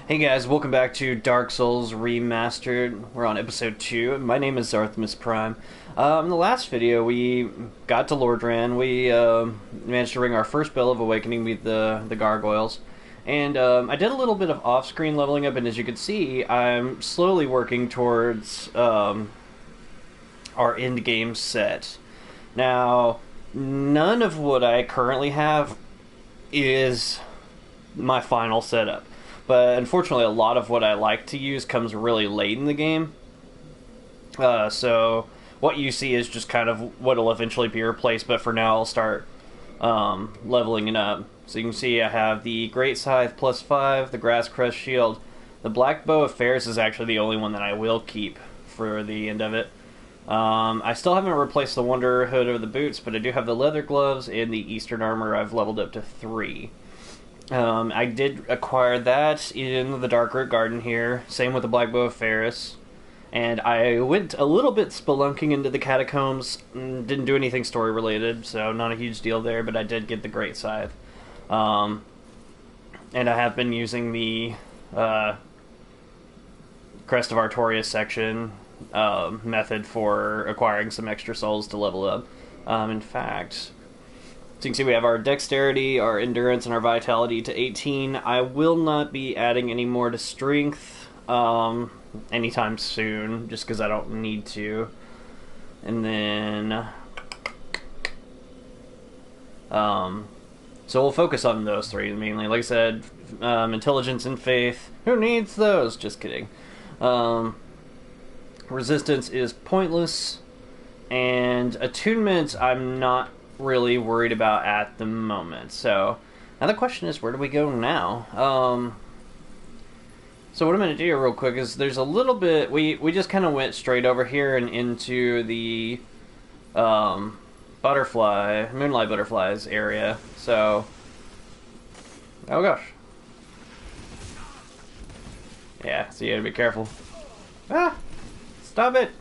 Hey guys, welcome back to Dark Souls Remastered. We're on episode 2. My name is Zarthmas Prime. In the last video, we got to Lordran. We managed to ring our first Bell of Awakening with the gargoyles. And I did a little bit of off-screen leveling up, and as you can see, I'm slowly working towards our end-game set. Now, none of what I currently have is my final setup. But unfortunately, a lot of what I like to use comes really late in the game. So what you see is just kind of what will eventually be replaced, but for now I'll start leveling it up. So you can see I have the Great Scythe +5, the Grass Crest Shield. The Black Bow of Ferris is actually the only one that I will keep for the end of it. I still haven't replaced the Wonder Hood or the boots, but I do have the leather gloves and the Eastern Armor I've leveled up to 3. I did acquire that in the Darkroot Garden here. Same with the Black Bow of Ferris. And I went a little bit spelunking into the catacombs. Didn't do anything story related, so not a huge deal there, but I did get the Great Scythe. And I have been using the Crest of Artorias section method for acquiring some extra souls to level up. In fact, so you can see we have our dexterity, our endurance, and our vitality to 18. I will not be adding any more to strength anytime soon, just because I don't need to. And then so we'll focus on those 3 mainly. Like I said, intelligence and faith. Who needs those? Just kidding. Resistance is pointless, and attunement I'm not really worried about at the moment. So now the question is, where do we go now? So what I'm going to do real quick is there's a little bit, we just kind of went straight over here and into the Moonlight Butterflies area. So, oh gosh. Yeah, so you gotta be careful. Ah! Stop it!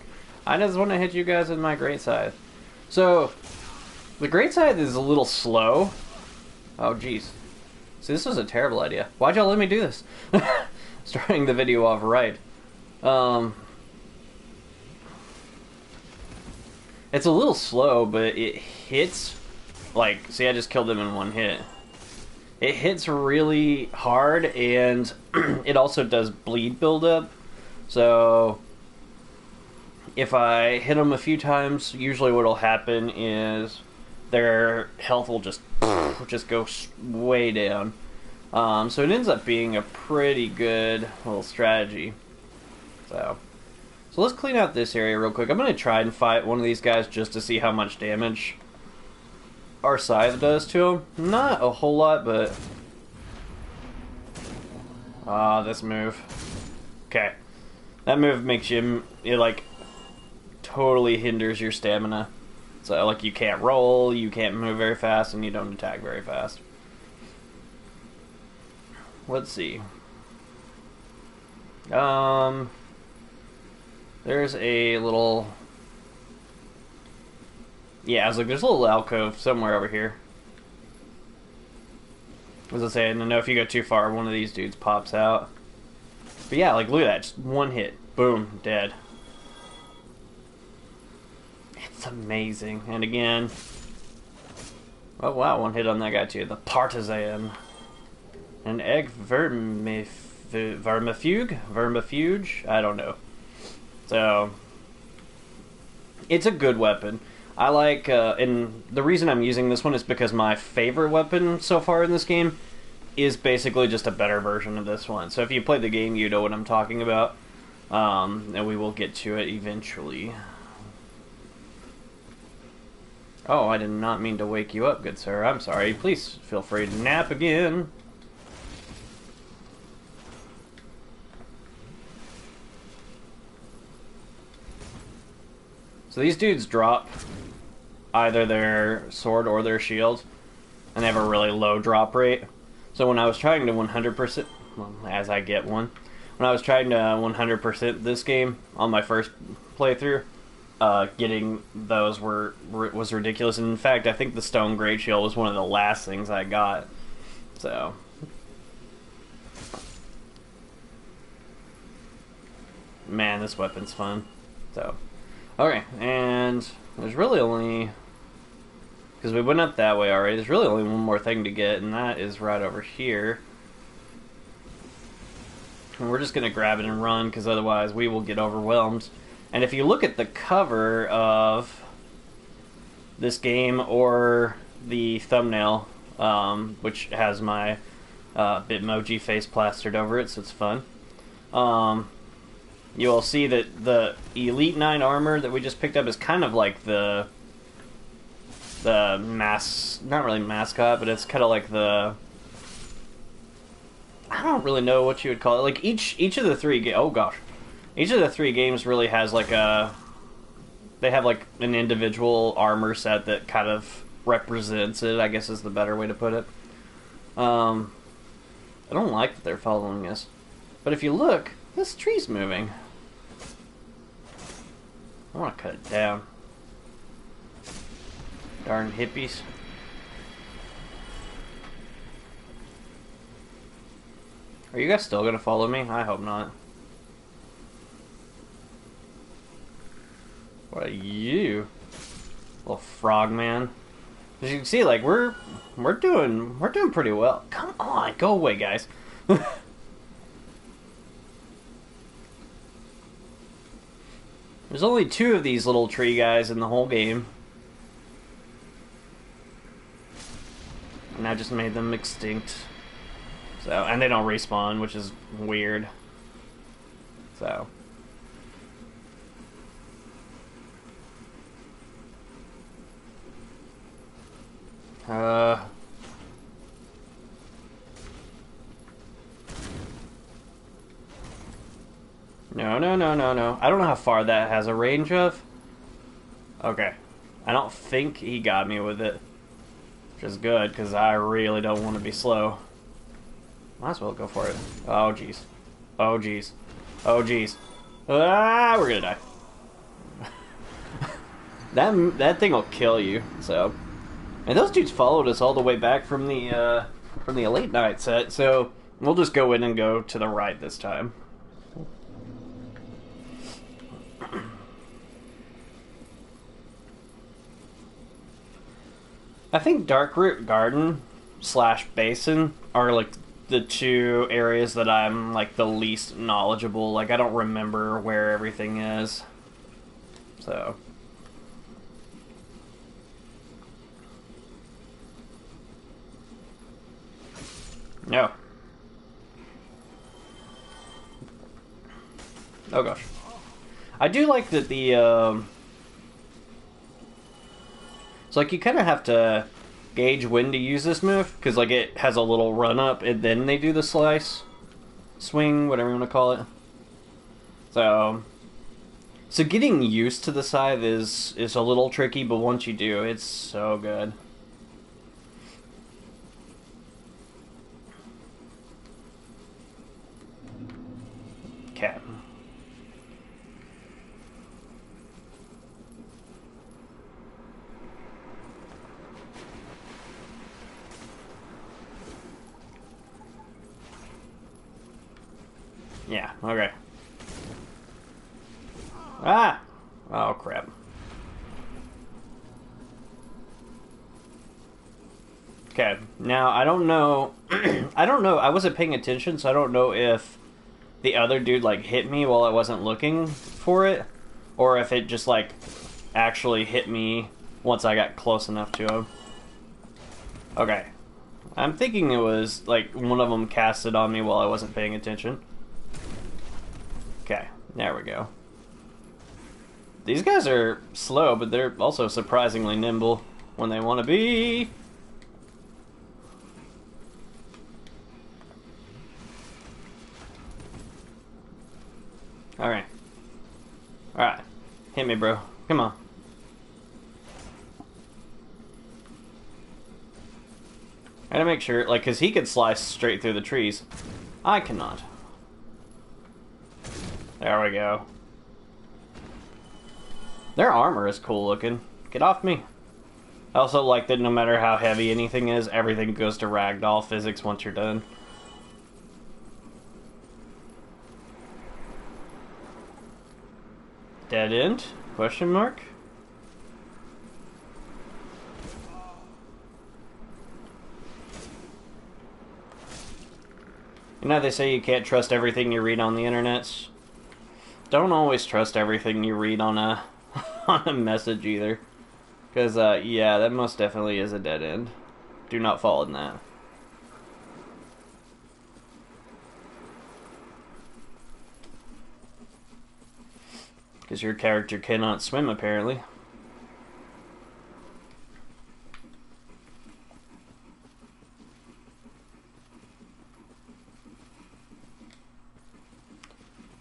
I just want to hit you guys with my Great Scythe. So the Great Scythe is a little slow. Oh, jeez. See, this was a terrible idea. Why'd y'all let me do this? Starting the video off right. It's a little slow, but it hits... Like, see, I just killed him in one hit. It hits really hard, and it also does bleed buildup. So if I hit them a few times, usually what'll happen is their health will just go way down. So it ends up being a pretty good little strategy. So let's clean out this area real quick. I'm going to try and fight one of these guys just to see how much damage our scythe does to him. Not a whole lot, but... this move. Okay. That move makes you... It, like, totally hinders your stamina. So, like, you can't roll, you can't move very fast, and you don't attack very fast. Let's see. There's a little... Yeah, I was like, there's a little alcove somewhere over here. As I say, I don't know if you go too far, one of these dudes pops out. But yeah, like, look at that. Just one hit. Boom. Dead. It's amazing. And again... Oh, wow. One hit on that guy, too. The Partisan. An egg vermifuge? I don't know. So... It's a good weapon. I like, and the reason I'm using this one is because my favorite weapon so far in this game is basically just a better version of this one. So if you played the game, you know what I'm talking about. And we will get to it eventually. Oh, I did not mean to wake you up, good sir. I'm sorry. Please feel free to nap again. So these dudes drop either their sword or their shield, and they have a really low drop rate. So when I was trying to 100%, well, as I get one, when I was trying to 100% this game on my first playthrough, getting those was ridiculous. And in fact, I think the Stone Great Shield was one of the last things I got. So man, this weapon's fun. So, okay, and there's really only, because we went up that way already, there's really only one more thing to get, and that is right over here. And we're just going to grab it and run, because otherwise we will get overwhelmed. And if you look at the cover of this game, or the thumbnail, which has my Bitmoji face plastered over it, so it's fun. You will see that the Elite 9 armor that we just picked up is kind of like the not really mascot, but it's kind of like the, I don't really know what you would call it. Like each of the three each of the three games really has like they have like an individual armor set that kind of represents it, I guess is the better way to put it. I don't like that they're following us. But if you look, this tree's moving. I want to cut it down. Darn hippies. Are you guys still going to follow me? I hope not. What are you? Little frog man. As you can see, like we're doing pretty well. Come on, go away, guys. There's only 2 of these little tree guys in the whole game. And I just made them extinct. So, and they don't respawn, which is weird. So. No. I don't know how far that has a range of. Okay. I don't think he got me with it. Which is good, because I really don't want to be slow. Might as well go for it. Oh, jeez. Oh, jeez. Oh, jeez. Ah, we're gonna die. That thing will kill you, so. And those dudes followed us all the way back from the late night set, so we'll just go in and go to the right this time. I think Darkroot Garden / Basin are like the 2 areas that I'm like the least knowledgeable. Like I don't remember where everything is. So. No. Oh gosh. I do like that the it's like you kind of have to gauge when to use this move, because like it has a little run up and then they do the slice, swing, whatever you want to call it. So getting used to the scythe is a little tricky, but once you do, it's so good. Okay. Yeah, okay. Ah! Oh, crap. Okay, now I don't know... I wasn't paying attention, so I don't know if the other dude, like, hit me while I wasn't looking for it, or if it just, like, actually hit me once I got close enough to him. Okay. I'm thinking it was, like, one of them cast it on me while I wasn't paying attention. Okay, there we go. These guys are slow, but they're also surprisingly nimble when they want to be. Alright. Alright. Hit me, bro. Come on. I gotta make sure, like, because he could slice straight through the trees. I cannot. There we go. Their armor is cool looking. Get off me. I also like that no matter how heavy anything is, everything goes to ragdoll physics once you're done. Dead end? Question mark? You know, they say you can't trust everything you read on the internet. Don't always trust everything you read on a on a message either. Because, yeah, that most definitely is a dead end. Do not fall in that. Because your character cannot swim, apparently.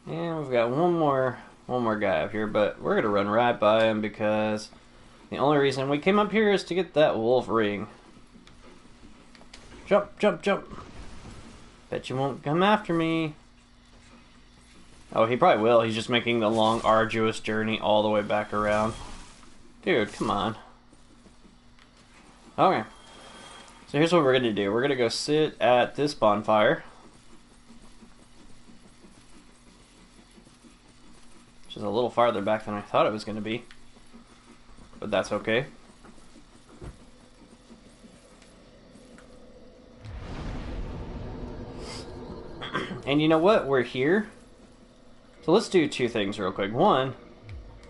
And we've got one more guy up here, but we're gonna run right by him because the only reason we came up here is to get that wolf ring. Jump, jump, jump. Bet you won't come after me. Oh, he probably will. He's just making the long, arduous journey all the way back around. Dude, come on. Okay. So here's what we're gonna do. We're gonna go sit at this bonfire. Which is a little farther back than I thought it was gonna be. But that's okay. And you know what? We're here. So let's do two things real quick. One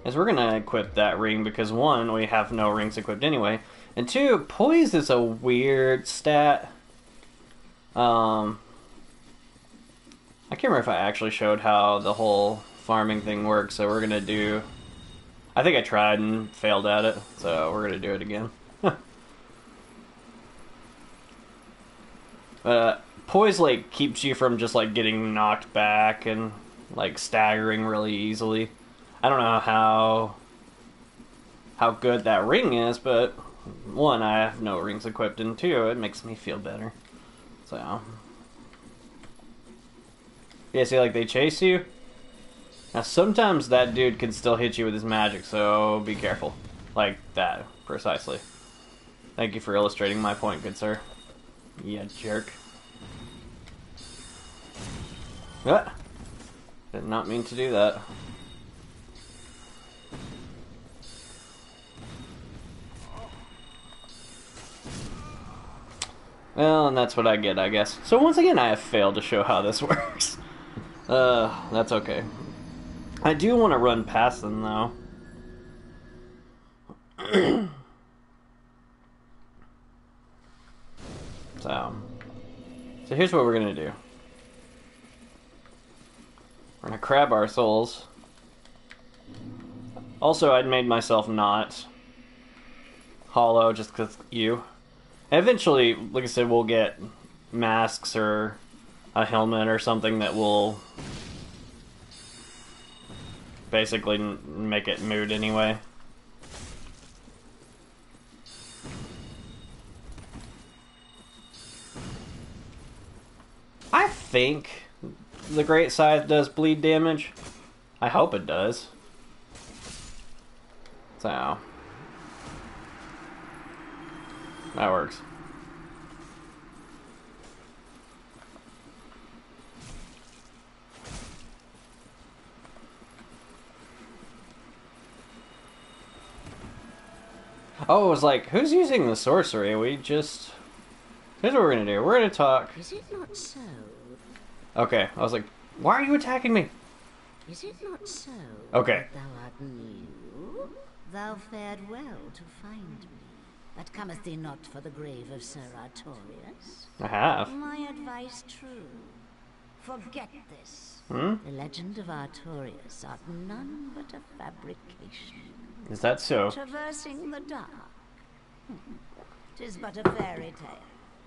is we're gonna equip that ring because one, we have no rings equipped anyway. And two, poise is a weird stat. I can't remember if I actually showed how the whole farming thing works, so we're gonna do... I think I tried and failed at it, so we're gonna do it again. Poise, like, keeps you from just, like, getting knocked back and, like, staggering really easily. I don't know how good that ring is, but one, I have no rings equipped, and two, it makes me feel better. So... yeah, see, like, they chase you. Now, sometimes that dude can still hit you with his magic, so be careful. Like that, precisely. Thank you for illustrating my point, good sir. Yeah, jerk. Ah! Did not mean to do that. Well, and that's what I get, I guess. So once again, I have failed to show how this works. That's okay. I do want to run past them, though. So here's what we're going to do. We're going to crab our souls. Also, I'd made myself not hollow just because you. And eventually, like I said, we'll get masks or a helmet or something that will basically make it moot anyway. I think the Great Scythe does bleed damage. I hope it does. So that works. Oh, it was like, who's using the sorcery? We just... Here's what we're gonna do. We're gonna talk... Is it not so? Okay, I was like, why are you attacking me? Is it not so? Okay. Thou art new? Thou fared well to find me. But cometh thee not for the grave of Sir Artorius? I have. My advice true. Forget this. Hmm? The legend of Artorius art none but a fabrication. Is that so? Traversing the dark. 'Tis but a fairy tale.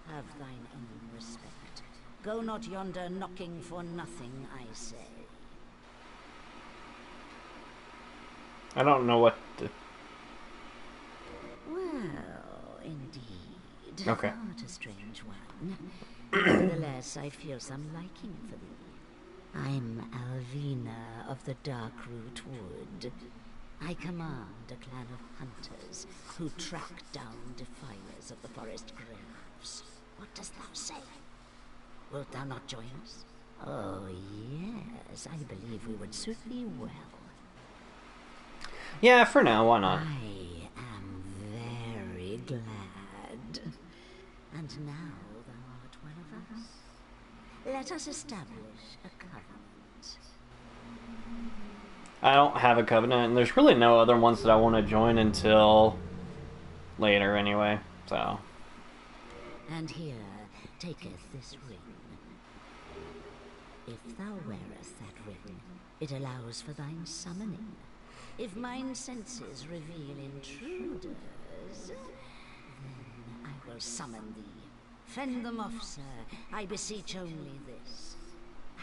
Have thine own respect. Go not yonder knocking for nothing, I say. I don't know what to... Well, indeed. Okay. Thou art a strange one. Nevertheless, I feel some liking for thee. I'm Alvina of the Darkroot Wood. I command a clan of hunters who track down defilers of the forest graves. What dost thou say? Wilt thou not join us? Oh, yes, I believe we would suit thee well. Yeah, for now, why not? I am very glad. And now thou art one of us. Let us establish a covenant. I don't have a covenant, and there's really no other ones that I want to join until later anyway, so. And here taketh this ring. If thou wearest that ring, it allows for thine summoning. If mine senses reveal intruders, then I will summon thee. Fend them off, sir. I beseech only this.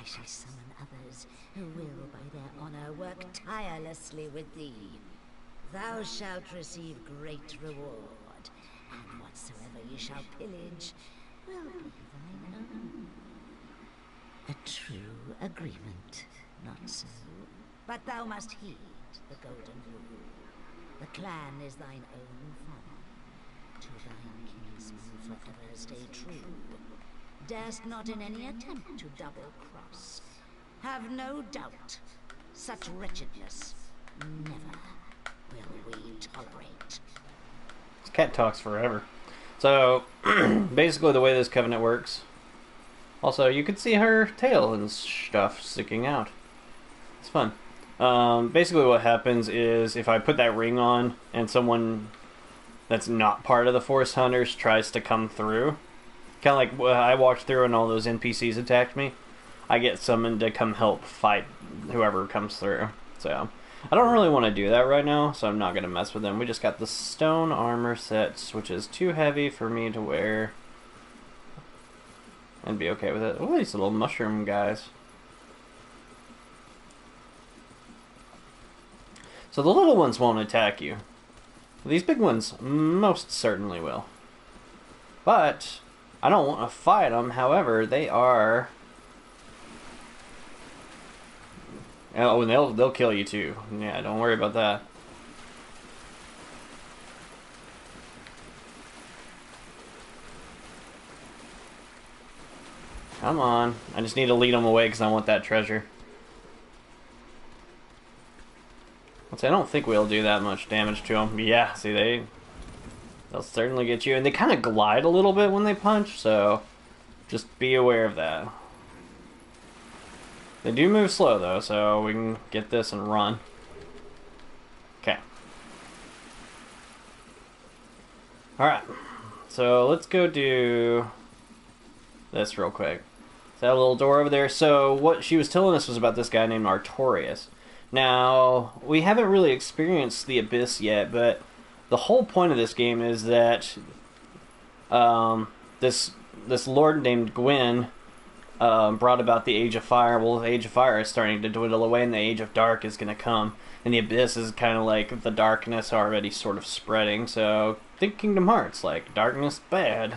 I shall summon others who will, by their honor, work tirelessly with thee. Thou shalt receive great reward, and whatsoever ye shall pillage will be thine own. A true agreement, not so? But thou must heed the golden rule. The clan is thine own farm. To thine kinsman forever stay true. Darest not in any attempt to double-cross. Have no doubt, such wretchedness never will we tolerate. This cat talks forever. So, basically the way this covenant works. Also, you can see her tail and stuff sticking out. It's fun. Basically what happens is if I put that ring on and someone that's not part of the Forest Hunters tries to come through, kind of like when I walked through and all those NPCs attacked me, I get summoned to come help fight whoever comes through. So, I don't really want to do that right now, so I'm not going to mess with them. We just got the stone armor set, which is too heavy for me to wear. And be okay with it. Oh, these little mushroom guys. So the little ones won't attack you. These big ones most certainly will. But I don't want to fight them. However, they are... Oh, and they'll kill you too. Yeah, don't worry about that. Come on. I just need to lead them away because I want that treasure. I don't think we'll do that much damage to them. Yeah, see, they'll certainly get you. And they kind of glide a little bit when they punch, so just be aware of that. They do move slow, though, so we can get this and run. Okay. Alright. So let's go do this real quick. That little door over there. So what she was telling us was about this guy named Artorias. Now, we haven't really experienced the Abyss yet, but the whole point of this game is that this lord named Gwyn brought about the Age of Fire. Well, the Age of Fire is starting to dwindle away, and the Age of Dark is going to come. And the Abyss is kind of like the darkness already sort of spreading. So, think Kingdom Hearts, like, darkness bad.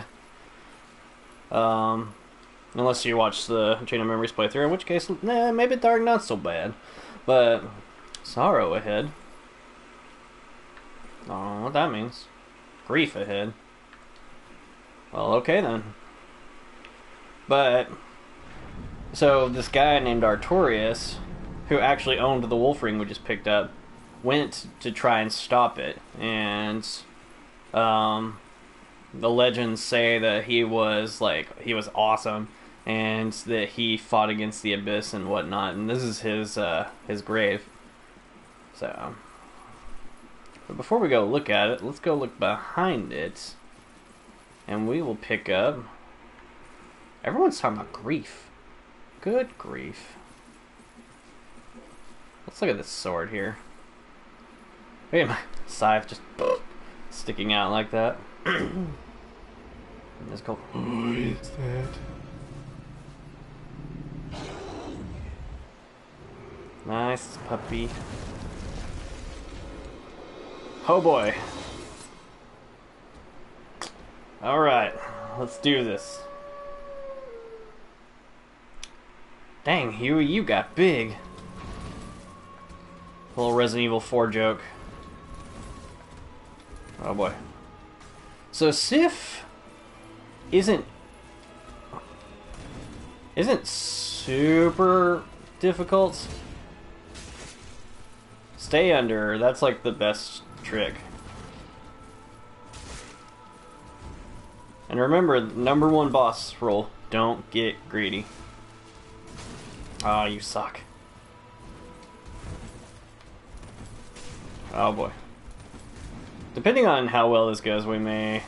Unless you watch the Chain of Memories playthrough, in which case, maybe dark not so bad. But sorrow ahead. I don't know what that means. Grief ahead. Well, okay then. But so this guy named Artorias, who actually owned the wolf ring we just picked up, went to try and stop it, and the legends say that he was awesome, and that he fought against the Abyss and whatnot, and this is his grave. So, but before we go look at it, let's go look behind it, and we will pick up. Everyone's talking about grief. Good grief. Let's look at this sword here. Look at my scythe just sticking out like that. Let's go. What is that? Nice puppy. Oh boy. Alright, let's do this. Dang, Huey, you got big. A little Resident Evil 4 joke. Oh boy. So Sif isn't super difficult. Stay under. That's like the best trick. And remember, #1 boss rule. Don't get greedy. Oh, you suck. Oh boy. Depending on how well this goes, we may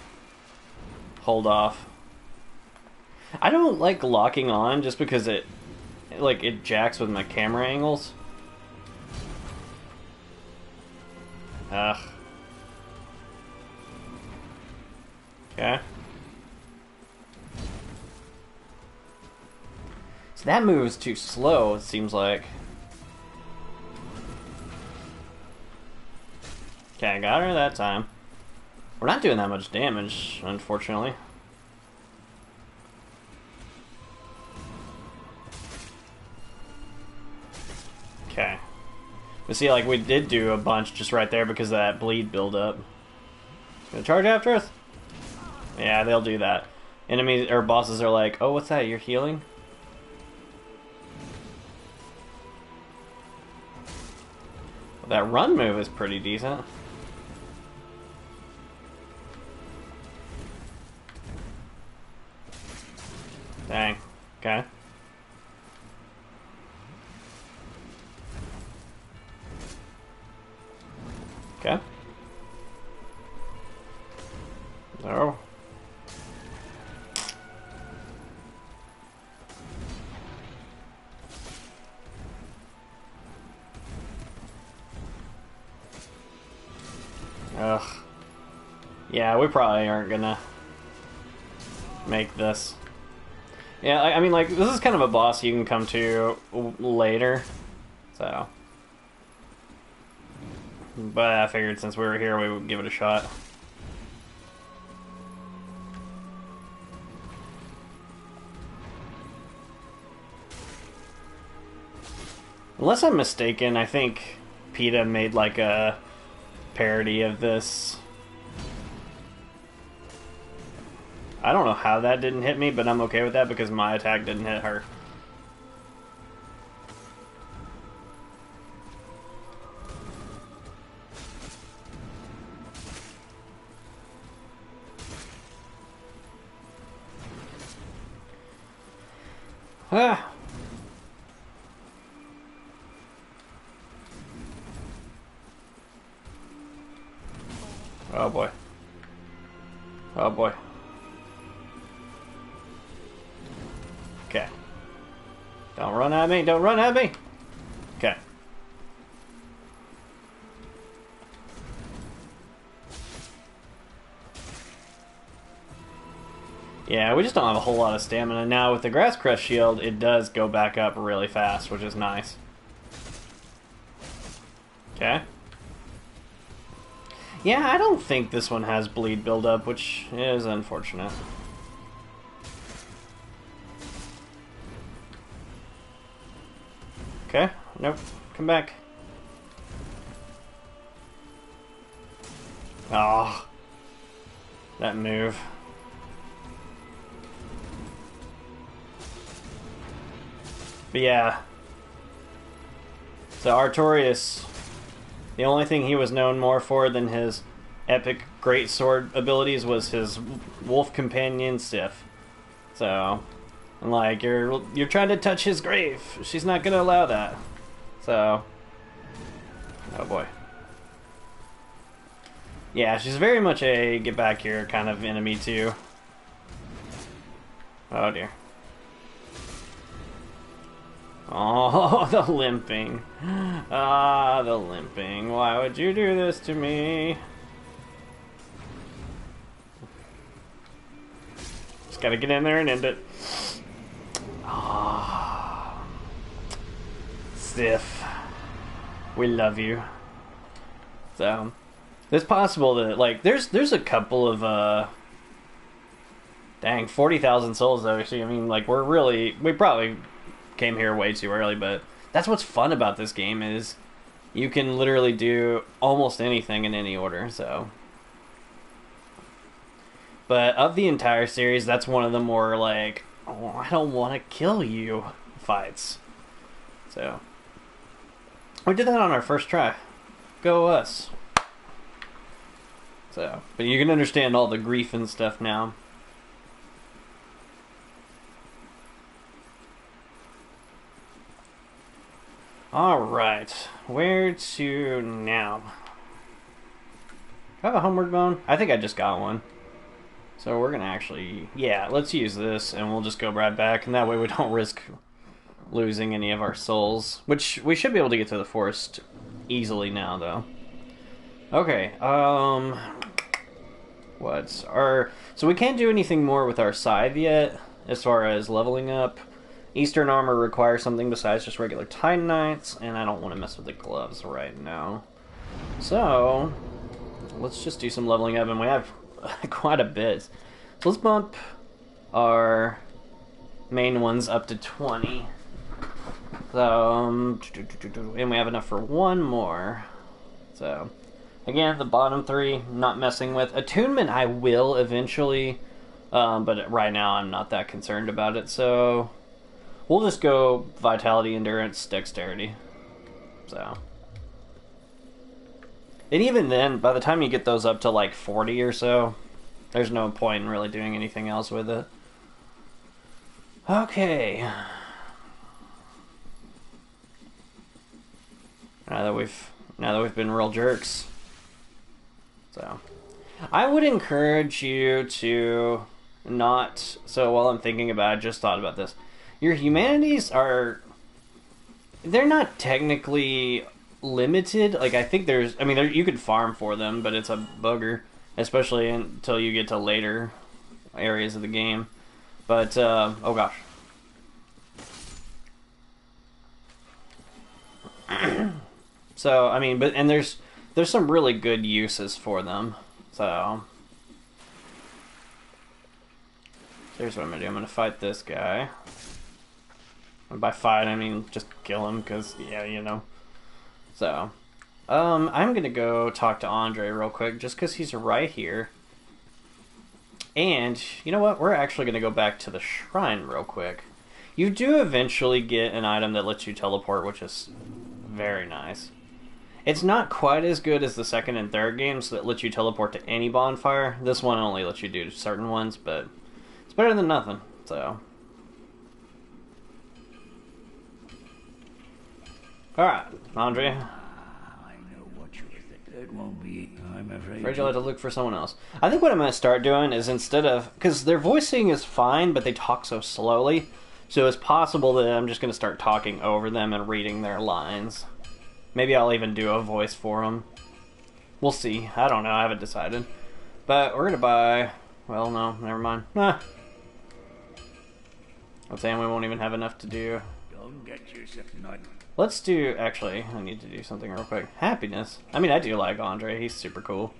hold off. I don't like locking on just because it jacks with my camera angles. Ugh. Okay. So that move is too slow, it seems like. Okay, I got her that time. We're not doing that much damage, unfortunately. Okay. But see, like, we did do a bunch just right there because of that bleed buildup. Gonna charge after us? Yeah, they'll do that. Enemies or bosses are like, oh, what's that? You're healing? Well, that run move is pretty decent. Dang. Okay. Okay. No. Ugh. Yeah, we probably aren't gonna make this. Yeah, I mean, like, this is kind of a boss you can come to later, so. But I figured since we were here, we would give it a shot. Unless I'm mistaken, I think PETA made like a parody of this. I don't know how that didn't hit me, but I'm okay with that because my attack didn't hit her. Ah. Oh boy. Oh boy. Okay. Don't run at me, don't run at me! Okay. Yeah, we just don't have a whole lot of stamina. Now with the Grass Crest Shield, it does go back up really fast, which is nice. Okay. Yeah, I don't think this one has bleed buildup, which is unfortunate. Okay, nope, come back. Oh, that move. But yeah. So Artorias, the only thing he was known more for than his epic greatsword abilities was his wolf companion Sif. So, and like you're trying to touch his grave. She's not gonna allow that. So, oh boy. Yeah, she's very much a get back here kind of enemy too. Oh dear. Oh, the limping. Ah, the limping. Why would you do this to me? Just gotta get in there and end it. Ah, Sif. We love you. So, it's possible that, like, there's a couple of, dang, 40,000 souls though. So, I mean, like, we probably came here way too early, but that's what's fun about this game is you can literally do almost anything in any order. So, but of the entire series, that's one of the more like, oh, I don't want to kill you fights. So we did that on our first try. Go us. So, but you can understand all the grief and stuff now. Alright, where to now? Do I have a homeward bone? I think I just got one. So we're gonna actually, yeah, let's use this and we'll just go right back, and that way we don't risk losing any of our souls. Which, we should be able to get to the forest easily now, though. Okay, what's our... So we can't do anything more with our scythe yet, as far as leveling up. Eastern armor requires something besides just regular Titanites, and I don't want to mess with the gloves right now. So, let's just do some leveling up, and we have quite a bit. So let's bump our main ones up to 20. So, and we have enough for one more. So, again, the bottom three, not messing with. Attunement I will eventually, but right now I'm not that concerned about it. So, we'll just go Vitality, Endurance, Dexterity. So. And even then, by the time you get those up to like 40 or so, there's no point in really doing anything else with it. Okay. Now that we've been real jerks. So, I would encourage you to not... So while I'm thinking about it, I just thought about this. Your humanities are... They're not technically limited. Like, I think there's... I mean, you could farm for them, but it's a bugger. Especially until you get to later areas of the game. But, oh gosh. So, I mean, but... And there's some really good uses for them. So... Here's what I'm gonna do. I'm gonna fight this guy. And by fight, I mean just kill him, because, yeah, you know. So, I'm gonna go talk to Andre real quick, just because he's right here. And, you know what? We're actually gonna go back to the shrine real quick. You do eventually get an item that lets you teleport, which is very nice. It's not quite as good as the second and third games that let you teleport to any bonfire. This one only lets you do certain ones, but it's better than nothing, so... Alright, Andre. I know what you think. It won't be, I'm afraid. You'll have to look for someone else. I think what I'm going to start doing is instead of... Because their voicing is fine, but they talk so slowly. So it's possible that I'm just going to start talking over them and reading their lines. Maybe I'll even do a voice for them. We'll see. I don't know. I haven't decided. But we're going to buy... Well, no. Never mind. I'm saying we won't even have enough to do... Don't get yourself nut. Let's do... Actually, I need to do something real quick. Happiness. I mean, I do like Andre. He's super cool.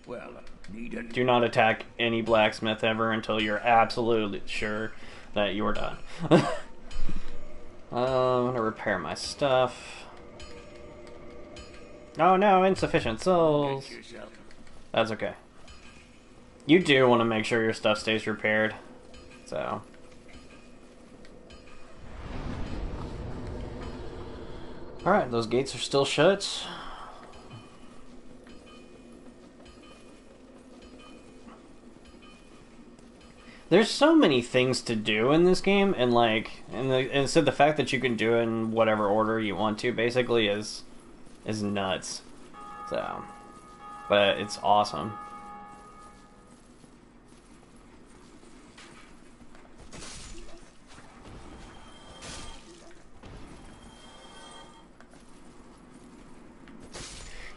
Well, need it. Do not attack any blacksmith ever until you're absolutely sure that you're done. I'm gonna repair my stuff. Oh no, insufficient souls. That's okay. You do want to make sure your stuff stays repaired. So... Alright, those gates are still shut. There's so many things to do in this game, and like, and so the fact that you can do it in whatever order you want to, basically, is nuts. So, but it's awesome.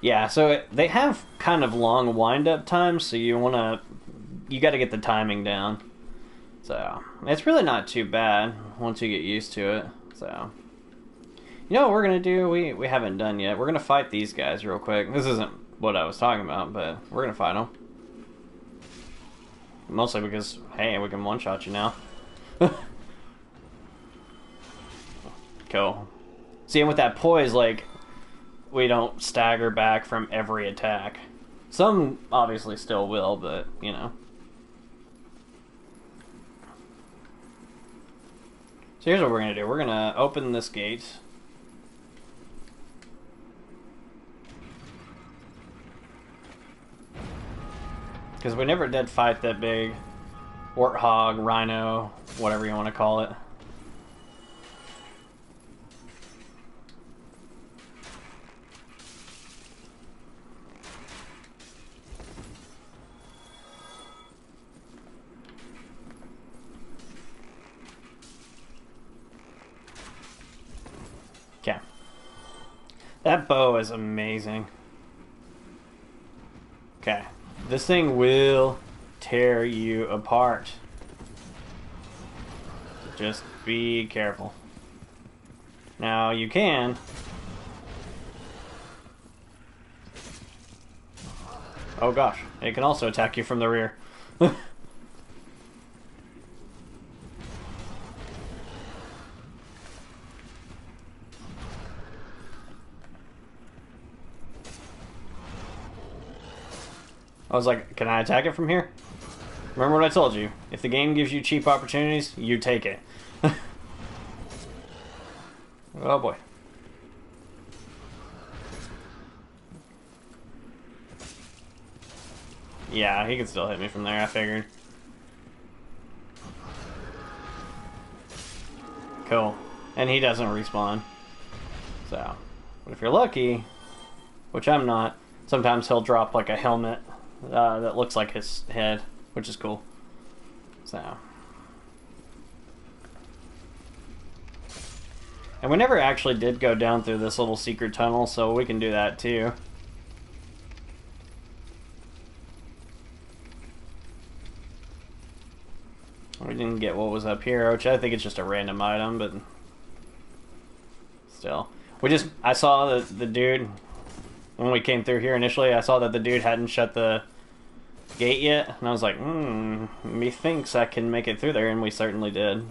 Yeah, so they have kind of long wind-up times, so you got to get the timing down. So, it's really not too bad once you get used to it. So, you know what we're going to do? We haven't done yet. We're going to fight these guys real quick. This isn't what I was talking about, but we're going to fight them. Mostly because, hey, we can one-shot you now. Cool. See, and with that poise, like... we don't stagger back from every attack. Some obviously still will, but, you know. So here's what we're going to do. We're going to open this gate. Because we never did fight that big warthog, rhino, whatever you want to call it. Okay. That bow is amazing. Okay. This thing will tear you apart. Just be careful. Now you can. Oh gosh, it can also attack you from the rear. I was like, can I attack it from here? Remember what I told you. If the game gives you cheap opportunities, you take it. Oh boy. Yeah, he can still hit me from there, I figured. Cool. And he doesn't respawn. So, but if you're lucky, which I'm not, sometimes he'll drop like a helmet that looks like his head, which is cool. So. And we never actually did go down through this little secret tunnel, so we can do that too. We didn't get what was up here, which I think it's just a random item, but still. I saw the dude, when we came through here initially, I saw that the dude hadn't shut the gate yet, and I was like, methinks I can make it through there, and we certainly did.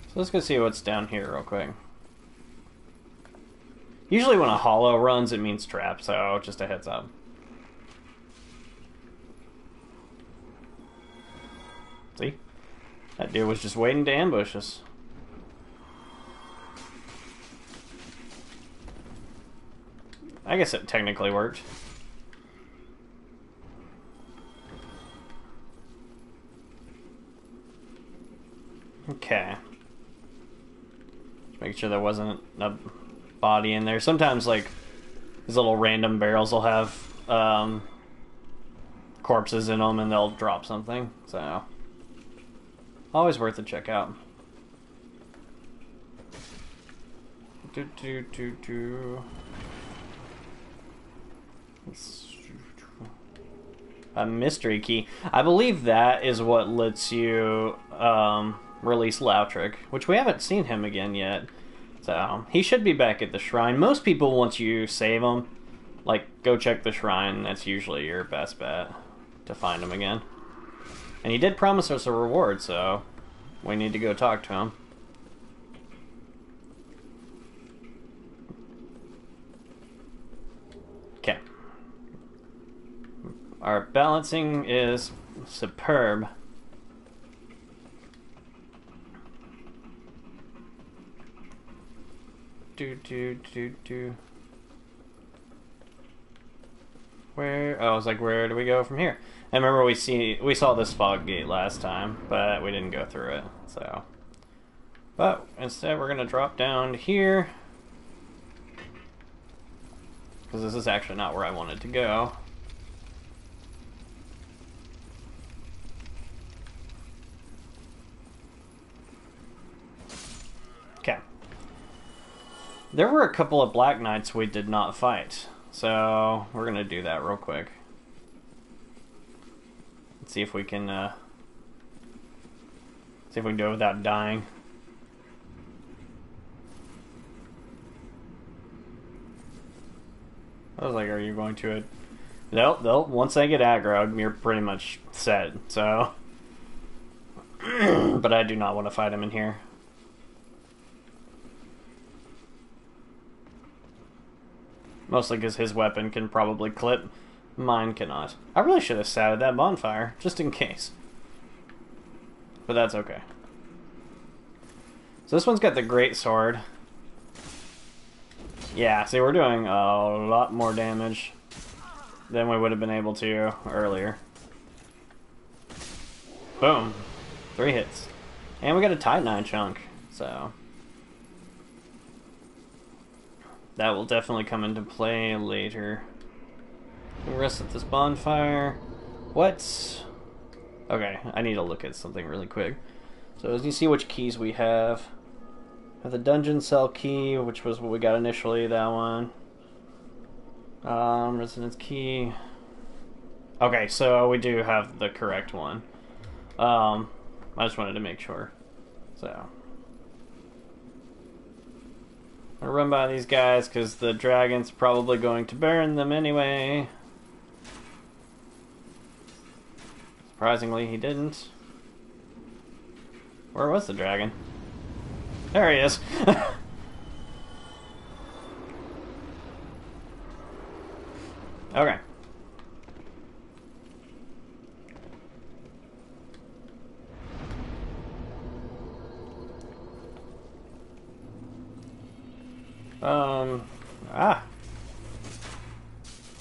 So let's go see what's down here real quick. Usually when a hollow runs, it means trap, so just a heads up. See? That dude was just waiting to ambush us. I guess it technically worked. Okay. Just make sure there wasn't a body in there. Sometimes, like, these little random barrels will have corpses in them and they'll drop something, so always worth a check out. A mystery key. I believe that is what lets you release Lautric, which we haven't seen him again yet. So, he should be back at the shrine. Most people, once you save him, like, go check the shrine. That's usually your best bet to find him again. And he did promise us a reward, so we need to go talk to him. Okay. Our balancing is superb. Where? Oh, I was like, where do we go from here? I remember we saw this fog gate last time, but we didn't go through it. So, but instead we're gonna drop down here because this is actually not where I wanted to go. Okay. There were a couple of Black Knights we did not fight, so we're gonna do that real quick. Let's see if we can do it without dying. I was like, are you going to it? Nope. Once they get aggroed, you're pretty much set. So, but I do not want to fight him in here. Mostly because his weapon can probably clip. Mine cannot. I really should have sat at that bonfire, just in case. But that's okay. So this one's got the great sword. Yeah, see, we're doing a lot more damage than we would have been able to earlier. Boom. 3 hits. And we got a Titanite chunk, so... that will definitely come into play later. Rest at this bonfire. What? Okay, I need to look at something really quick. So as you see which keys we have. We have the dungeon cell key, which was what we got initially, that one. Resonance key. Okay, so we do have the correct one. I just wanted to make sure. So. I'm gonna run by these guys because the dragon's probably going to burn them anyway. Surprisingly, he didn't. Where was the dragon? There he is. Okay.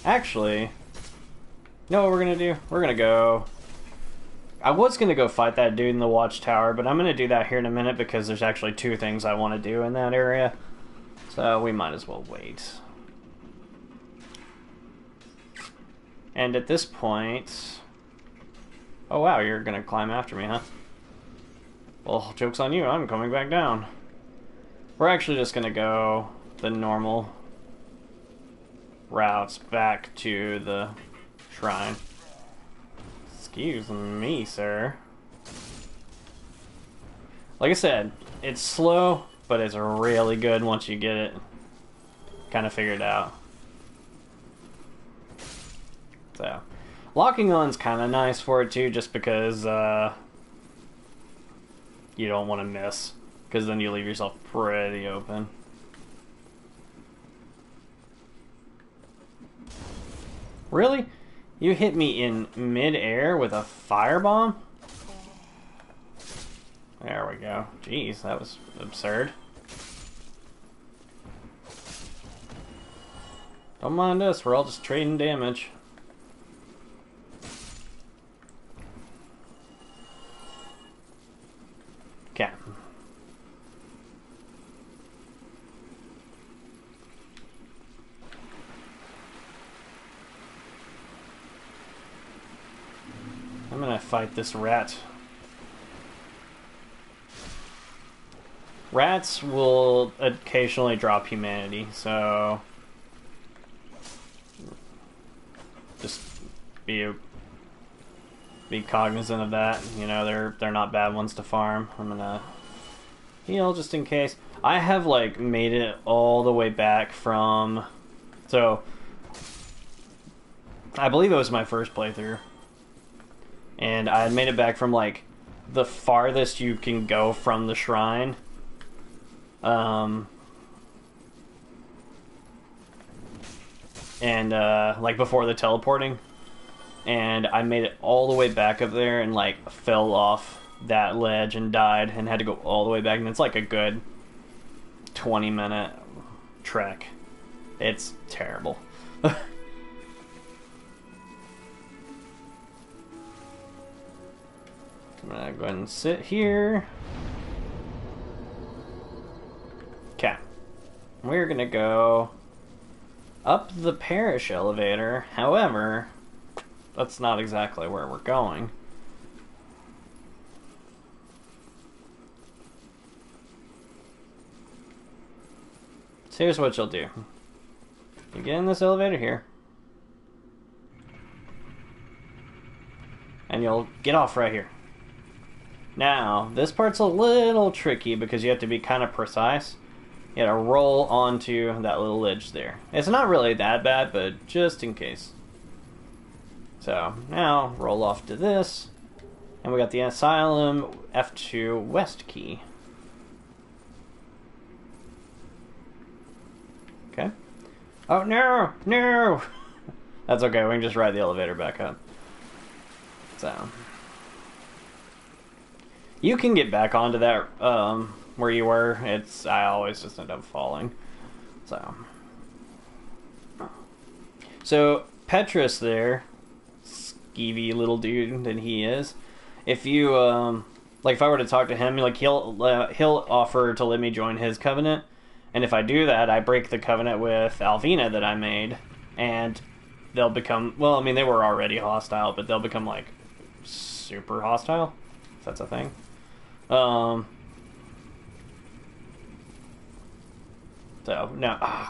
Actually, you know what we're gonna do? We're gonna go... I was gonna go fight that dude in the watchtower, but I'm gonna do that here in a minute because there's actually 2 things I want to do in that area. So we might as well wait. And at this point... oh wow, you're gonna climb after me, huh? Well, joke's on you, I'm coming back down. We're actually just gonna go the normal routes back to the shrine. Excuse me, sir. Like I said, it's slow, but it's really good once you get it kind of figured out. So, locking on's kind of nice for it too, just because you don't want to miss, because then you leave yourself pretty open. Really? You hit me in mid-air with a firebomb? There we go. Jeez, that was absurd. Don't mind us, we're all just trading damage. Okay. I'm gonna fight this rat. Rats will occasionally drop humanity, so just be cognizant of that. You know, they're not bad ones to farm. I'm gonna heal just in case. I have like made it all the way back from, so I believe it was my first playthrough. And I had made it back from, like, the farthest you can go from the shrine. Like, before the teleporting. And I made it all the way back up there and, like, fell off that ledge and died and had to go all the way back. And it's, like, a good 20-minute trek. It's terrible. I'm gonna go ahead and sit here. Okay. We're gonna go up the parish elevator. However, that's not exactly where we're going. So here's what you'll do. You get in this elevator here. And you'll get off right here. Now, this part's a little tricky because you have to be kind of precise. You gotta roll onto that little ledge there. It's not really that bad, but just in case. So, now, roll off to this. And we got the Asylum F2 West key. Okay. Oh, no! No! That's okay, we can just ride the elevator back up. So... you can get back onto that, where you were. I always just end up falling. So, So Petrus there, skeevy little dude that he is. If you like, if I were to talk to him, like he'll offer to let me join his covenant, and if I do that, I break the covenant with Alvina that I made, and they'll become, well, I mean, they were already hostile, but they'll become like super hostile, if that's a thing. So no,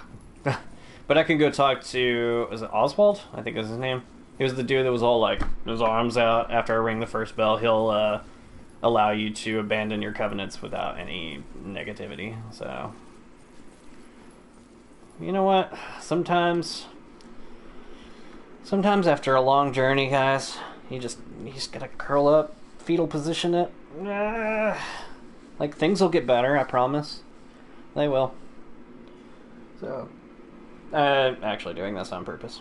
but I can go talk to, is it Oswald? I think is his name. He was the dude that was all like his arms out after I ring the first bell. He'll allow you to abandon your covenants without any negativity. So you know what? Sometimes after a long journey, guys, you just gotta curl up, fetal position it. Like, things will get better, I promise. They will. So, I'm actually doing this on purpose.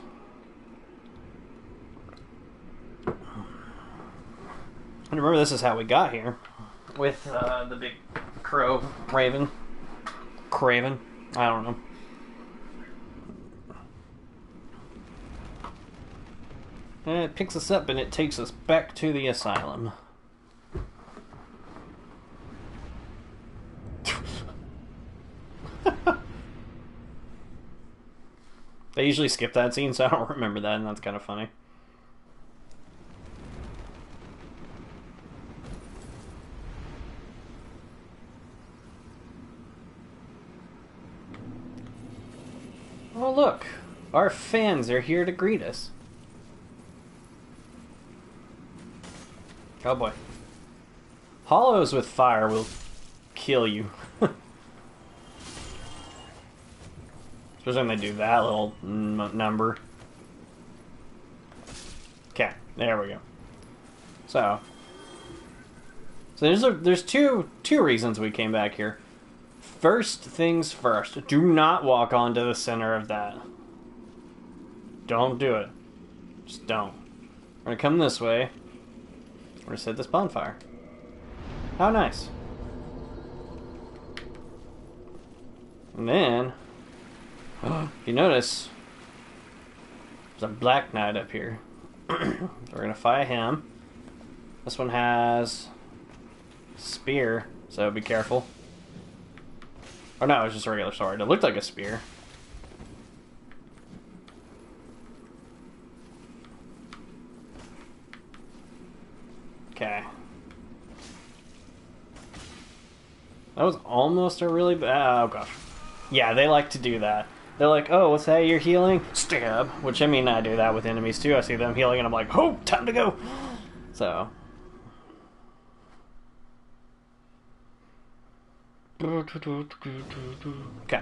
And remember, this is how we got here. With the big crow, raven, craven, I don't know. And it picks us up and it takes us back to the asylum. They usually skip that scene, so I don't remember that, and that's kind of funny. Oh, look! Our fans are here to greet us. Oh boy. Hollows with fire will kill you. Especially when they do that little number. Okay, there we go. So there's two reasons we came back here. First things first, do not walk onto the center of that. Don't do it. Just don't. We're gonna come this way. We're gonna set this bonfire. How nice. And then, if you notice, there's a Black Knight up here. We're gonna fight him. This one has spear, so be careful. Oh no, it's just a regular sword. It looked like a spear. Okay. That was almost a really bad... Oh gosh. Yeah, they like to do that. They're like, oh, what's that you're healing? Stab. Which, I mean, I do that with enemies too. I see them healing and I'm like, oh, time to go. So. Okay.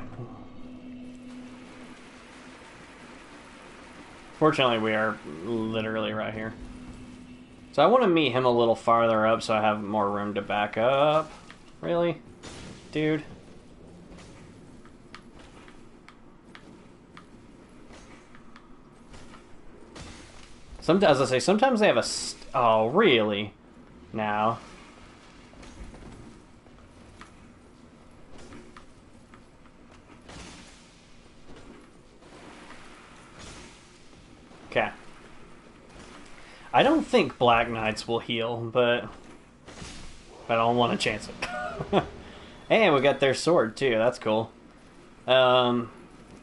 Fortunately, we are literally right here. So I want to meet him a little farther up so I have more room to back up. Really? Dude? Sometimes, as I say, sometimes they have a... Oh, really? Now... Okay. I don't think Black Knights will heal, but I don't want to chance it. And we got their sword too. That's cool.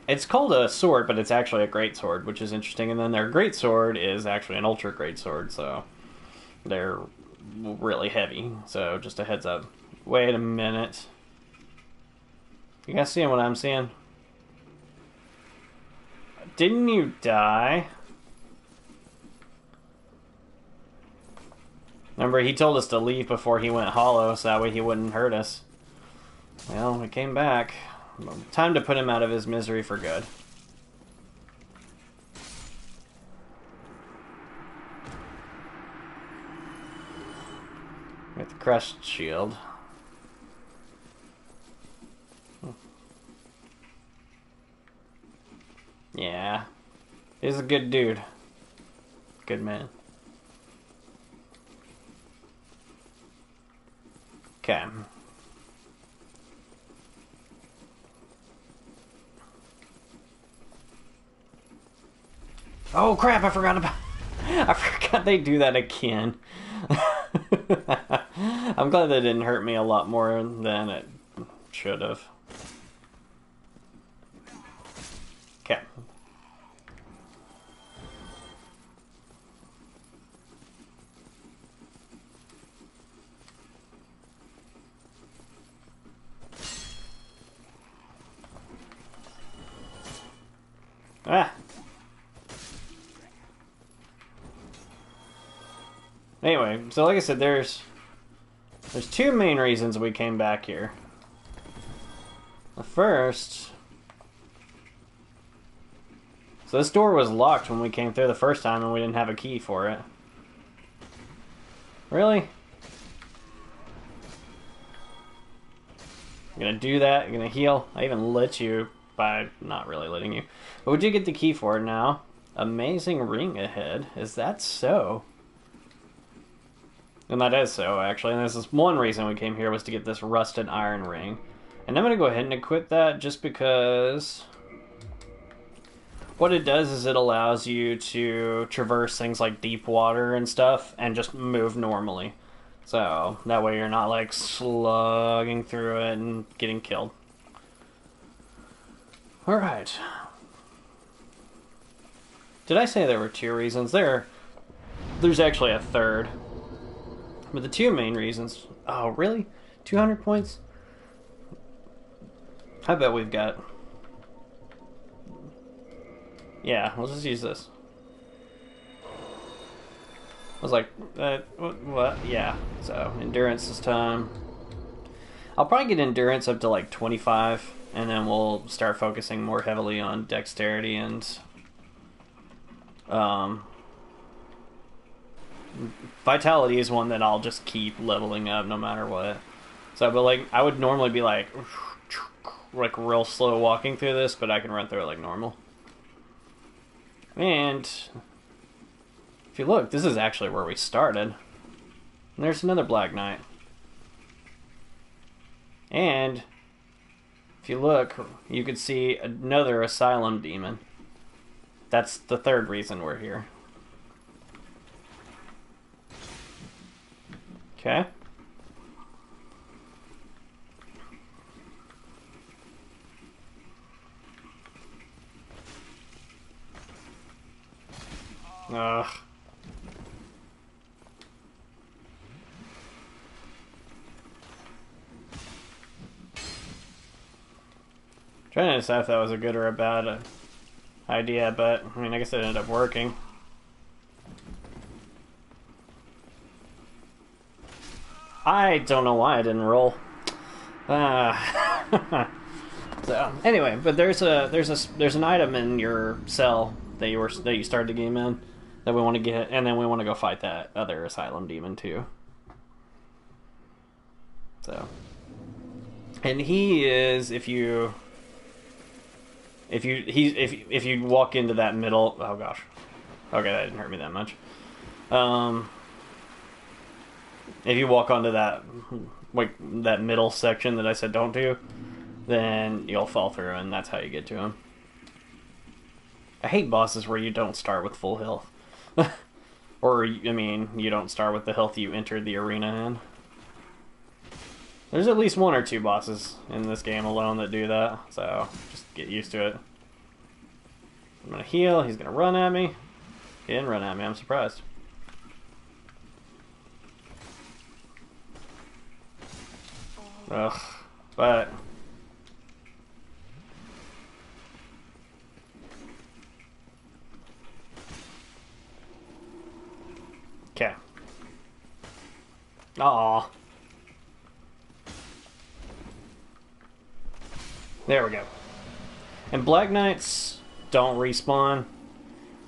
It's called a sword, but it's actually a great sword, which is interesting. And then their great sword is actually an ultra great sword, so they're really heavy. So just a heads up. Wait a minute. You guys seeing what I'm seeing? Didn't you die? Remember, he told us to leave before he went hollow, so that way he wouldn't hurt us. Well, we came back. Time to put him out of his misery for good. With the crushed shield. Yeah. He's a good dude. Good man. Okay. Oh crap! I forgot about. I forgot they do that again. I'm glad that didn't hurt me a lot more than it should have. Okay. Ah. Anyway, so like I said, there's two main reasons we came back here. The first, so this door was locked when we came through the first time and we didn't have a key for it. Really? I'm gonna do that, I'm gonna heal. I even lit you by not really letting you. But we did get the key for it now. Amazing ring ahead. Is that so? And that is so, actually. And this is one reason we came here, was to get this rusted iron ring. And I'm going to go ahead and equip that just because what it does is it allows you to traverse things like deep water and stuff and just move normally. So that way you're not like slugging through it and getting killed. Alright. Did I say there were two reasons? There's actually a third. But the two main reasons... Oh, really? 200 points? I bet we've got... Yeah, let's just use this. I was like, what? Yeah, so endurance this time. I'll probably get endurance up to like 25, and then we'll start focusing more heavily on dexterity and... Vitality is one that I'll just keep leveling up no matter what. So, but like, I would normally be like real slow walking through this, but I can run through it like normal. And if you look, this is actually where we started. And there's another Black Knight. And if you look, you can see another Asylum Demon. That's the third reason we're here. Okay. Ugh. Trying to decide if that was a good or a bad idea, but I mean, I guess it ended up working. I don't know why I didn't roll. So anyway, but there's an item in your cell that you started the game in that we want to get, and then we want to go fight that other Asylum Demon too. So, and he is if you walk into that middle. Oh gosh, okay, that didn't hurt me that much. If you walk onto that, like, that middle section that I said don't do, then you'll fall through, and that's how you get to him. I hate bosses where you don't start with full health. Or, I mean, you don't start with the health you entered the arena in. There's at least one or two bosses in this game alone that do that, so just get used to it. I'm gonna heal, he's gonna run at me. He didn't run at me, I'm surprised. Ugh, but... Okay. Aww. There we go. And Black Knights don't respawn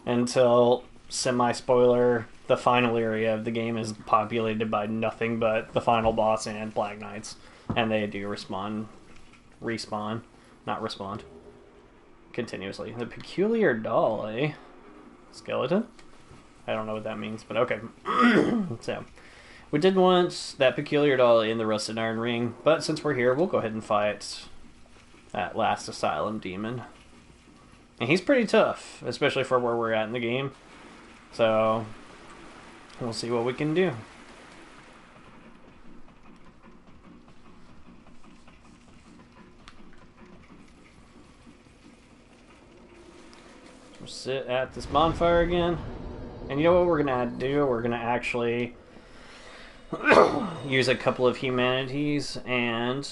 until, semi-spoiler, the final area of the game is populated by nothing but the final boss and Black Knights. And they do respawn, not respond, continuously. The peculiar doll, eh? Skeleton? I don't know what that means, but okay. So, we did want that peculiar doll in the rusted iron ring, but since we're here, we'll go ahead and fight that last Asylum Demon. And he's pretty tough, especially for where we're at in the game. So, we'll see what we can do. We'll sit at this bonfire again. And you know what we're going to do? We're going to actually use a couple of humanities and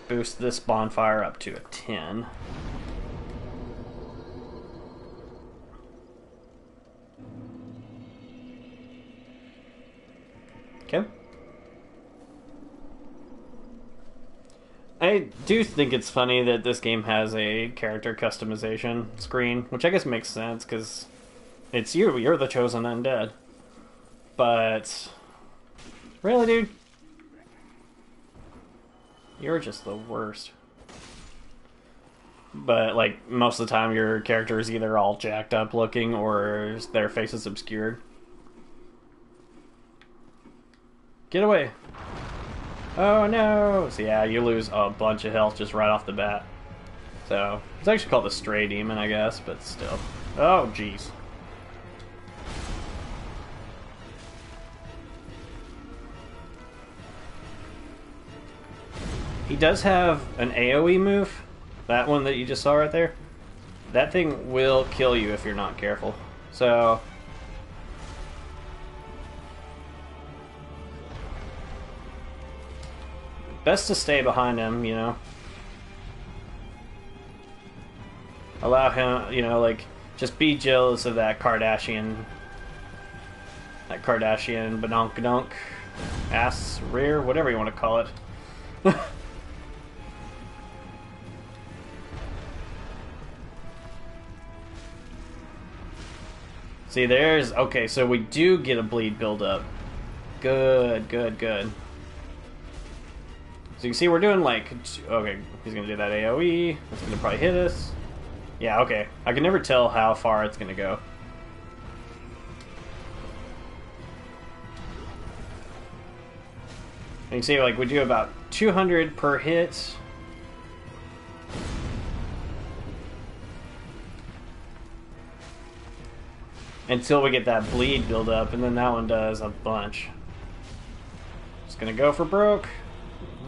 boost this bonfire up to a 10. Okay. I do think it's funny that this game has a character customization screen, which I guess makes sense because it's you. You're the chosen undead. But really, dude? You're just the worst. But, like, most of the time your character is either all jacked up looking or their face is obscured. Get away. Oh no! So yeah, you lose a bunch of health just right off the bat. So, it's actually called the Stray Demon, I guess, but still. Oh, jeez. He does have an AoE move. That one that you just saw right there. That thing will kill you if you're not careful. So, best to stay behind him, you know. Allow him, you know, like, just be jealous of that Kardashian badonkadonk ass rear, whatever you want to call it. See, there's... Okay, so we do get a bleed buildup. Good, good, good. So you can see we're doing like... Okay, he's going to do that AoE. That's going to probably hit us. Yeah, okay. I can never tell how far it's going to go. And you can see like we do about 200 per hit. Until we get that bleed build up, and then that one does a bunch. Just gonna go for broke.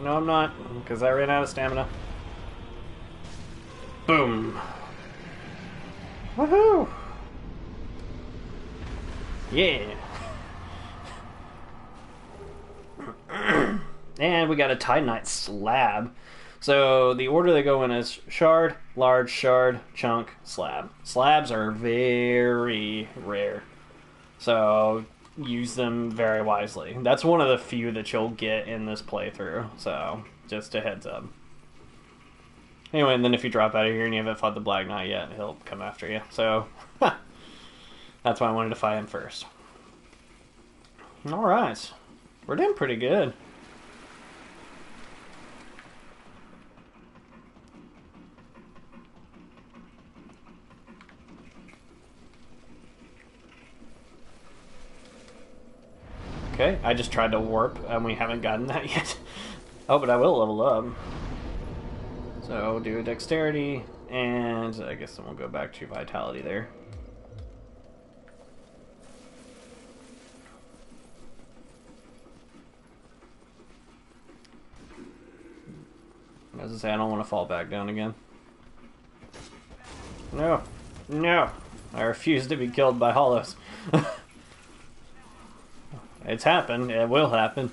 No, I'm not, because I ran out of stamina. Boom. Woohoo! Yeah. And we got a Titanite slab. So the order they go in is shard, large, shard, chunk, slab. Slabs are very rare. So use them very wisely. That's one of the few that you'll get in this playthrough. So just a heads up. Anyway, and then if you drop out of here and you haven't fought the Black Knight yet, he'll come after you. So that's why I wanted to fight him first. Alright. We're doing pretty good. Okay, I just tried to warp, and we haven't gotten that yet. Oh, but I will level up. So, do a dexterity, and I guess then we'll go back to vitality there. As I say, I don't want to fall back down again. No. No! I refuse to be killed by hollows. It's happened. It will happen.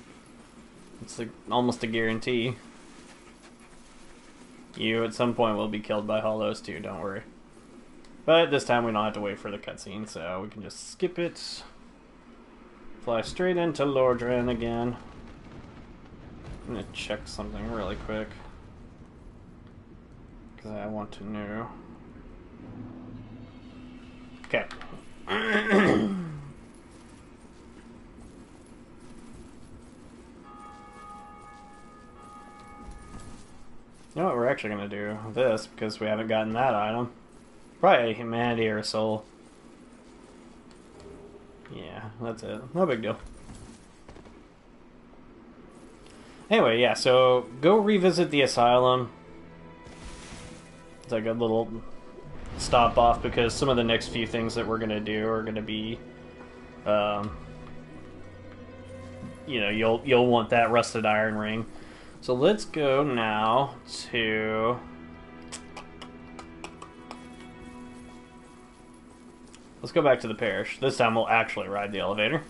It's almost a guarantee. You, at some point, will be killed by hollows, too. Don't worry. But this time, we don't have to wait for the cutscene, so we can just skip it. Fly straight into Lordran again. I'm gonna check something really quick. Because I want to know. Okay. You know what, we're actually going to do this, because we haven't gotten that item. Probably a humanity or a soul. Yeah, that's it. No big deal. Anyway, yeah, so go revisit the asylum. It's like a little stop off because some of the next few things that we're gonna do are gonna be, you know, you'll want that rusted iron ring. So let's go now to. Let's go back to the parish. This time we'll actually ride the elevator.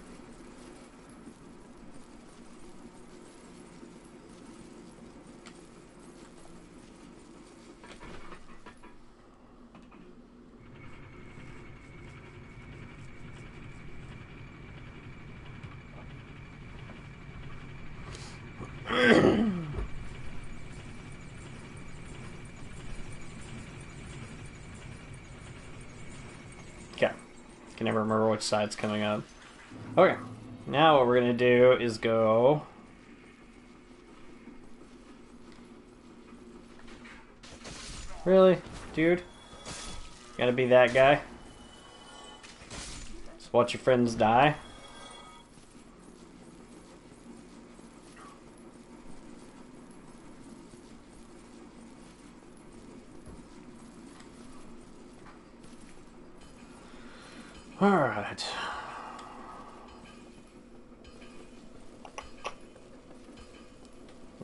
Okay. Can never remember which side's coming up. Okay. Now what we're gonna do is go. Really? Dude? Gotta be that guy? Just watch your friends die? Alright.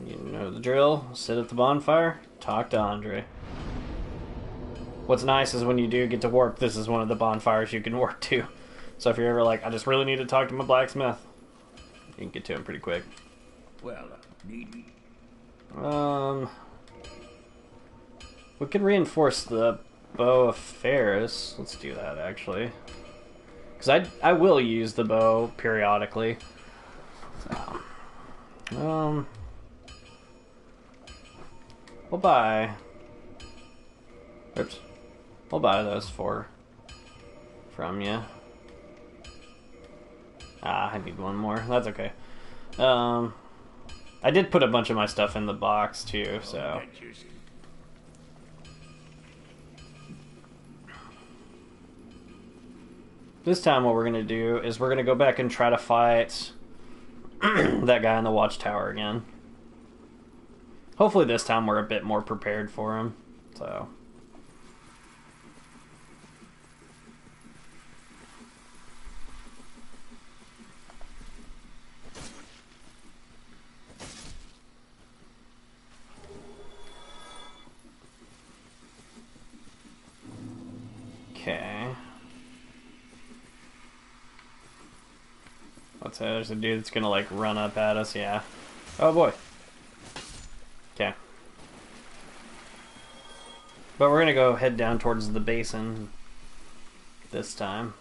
You know the drill. Sit at the bonfire, talk to Andre. What's nice is when you do get to warp, this is one of the bonfires you can warp to. So if you're ever like, I just really need to talk to my blacksmith, you can get to him pretty quick. Well, neat. We could reinforce the bow of Ferris. Let's do that, actually. Because I will use the bow periodically. So, we'll buy... Oops. We'll buy those 4 from you. I need one more. That's okay. I did put a bunch of my stuff in the box, too, so... This time what we're going to do is we're going to go back and try to fight that guy in the watchtower again. Hopefully this time we're a bit more prepared for him. So... Okay. What's that? There's a dude that's gonna like run up at us, yeah. Oh boy. Okay. But we're gonna go head down towards the basin this time.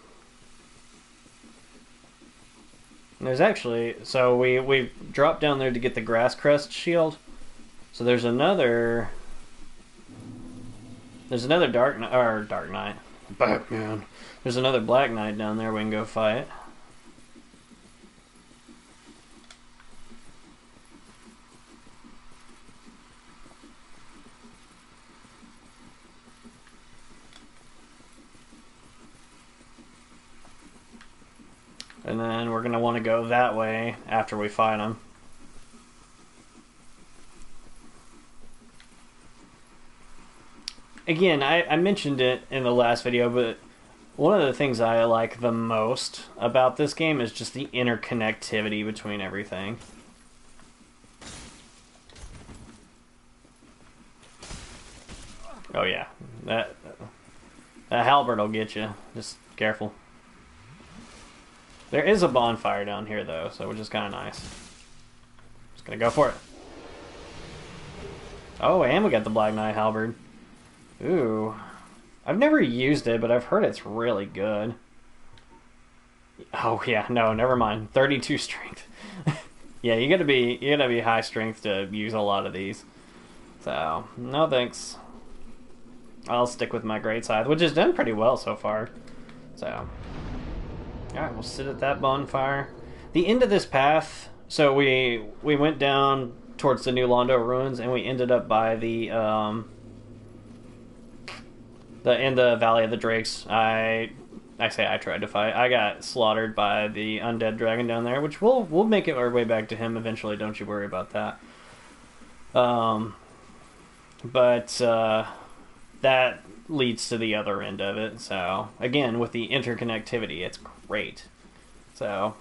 And there's actually, so we dropped down there to get the grass crest shield. So there's another dark knight. Batman. There's another black knight down there we can go fight. And then we're going to want to go that way after we fight him. Again, I mentioned it in the last video, but one of the things I like the most about this game is just the interconnectivity between everything. Oh yeah, that halberd will get you. Just careful. There is a bonfire down here though, so which is kind of nice. Just gonna go for it. Oh, and we got the Black Knight halberd. Ooh, I've never used it, but I've heard it's really good. Oh yeah, no, never mind. 32 strength. Yeah, you gotta be high strength to use a lot of these. So no thanks. I'll stick with my great scythe, which has done pretty well so far. So, alright, we'll sit at that bonfire. The end of this path, so we went down towards the New Londo ruins, and we ended up by the in the Valley of the Drakes. I tried to fight. I got slaughtered by the undead dragon down there, which we'll make it our way back to him eventually. Don't you worry about that. But that leads to the other end of it. So, again, with the interconnectivity, it's great. So,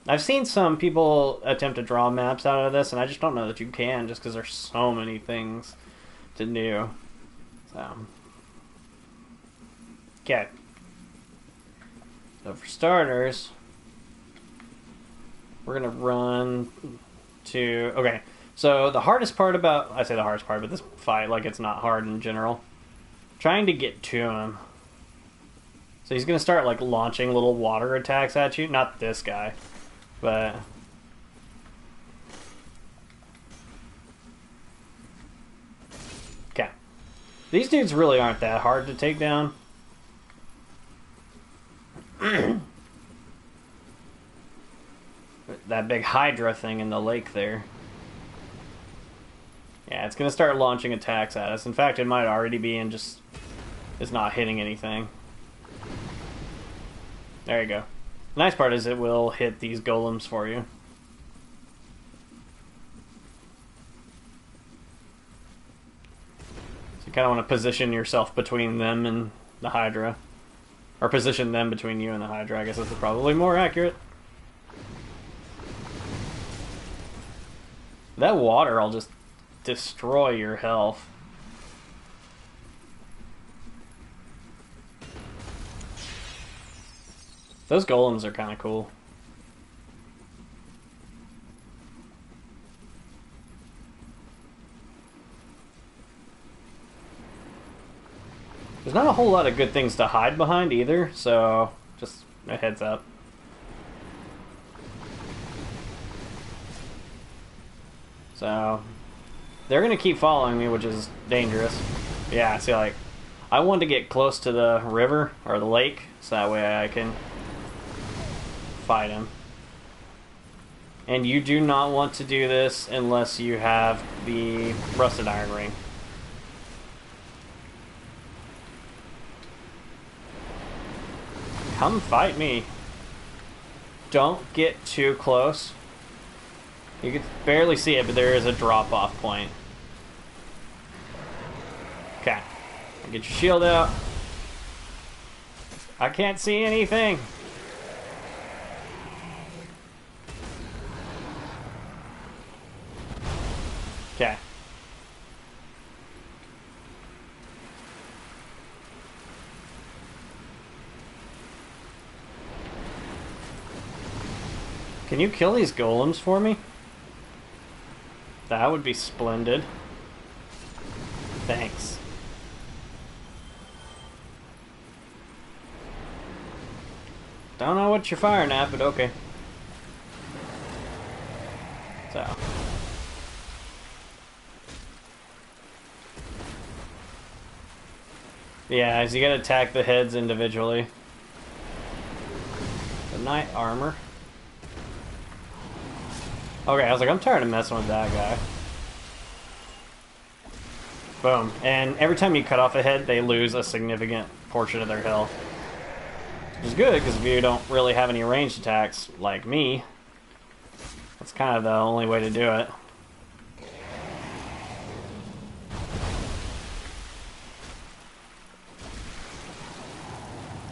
I've seen some people attempt to draw maps out of this, and I just don't know that you can, just because there's so many things to do. So, okay. So for starters, we're gonna run to... Okay, so the hardest part about... I say the hardest part, but this fight, like, it's not hard in general. Trying to get to him. So he's gonna start, like, launching little water attacks at you. Not this guy. But okay, these dudes really aren't that hard to take down. That big Hydra thing in the lake there. Yeah, it's gonna start launching attacks at us. In fact, it might already be and just is not hitting anything. There you go. The nice part is it will hit these golems for you. So you kind of want to position yourself between them and the Hydra. Or position them between you and the Hydra, I guess this is probably more accurate. That water will just destroy your health. Those golems are kind of cool. There's not a whole lot of good things to hide behind either, so just a heads up. So they're gonna keep following me, which is dangerous. Yeah, see, like, I want to get close to the river or the lake, so that way I can fight him. And you do not want to do this unless you have the rusted iron ring. Come fight me. Don't get too close. You can barely see it, but there is a drop-off point. Okay. Get your shield out. I can't see anything. Okay. Can you kill these golems for me? That would be splendid. Thanks. Don't know what you're firing at, but okay. So. Yeah, so you gotta attack the heads individually. The knight armor. Okay, I was like, I'm tired of messing with that guy. Boom. And every time you cut off a head, they lose a significant portion of their health. Which is good, because if you don't really have any ranged attacks, like me, that's kind of the only way to do it.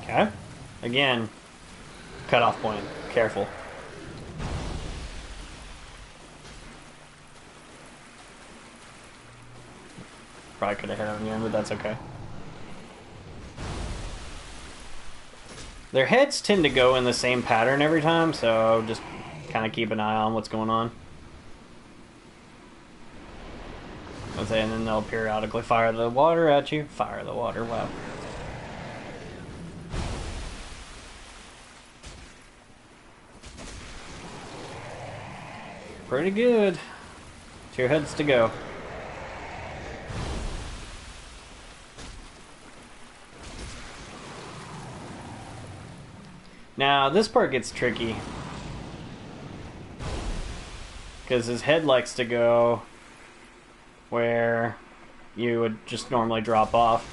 Okay. Again, cutoff point. Careful. Probably could have hit him again, but that's okay. Their heads tend to go in the same pattern every time, so just kind of keep an eye on what's going on. And then they'll periodically fire the water at you. Fire the water, wow. Pretty good. 2 heads to go. Now, this part gets tricky. Because his head likes to go where you would just normally drop off.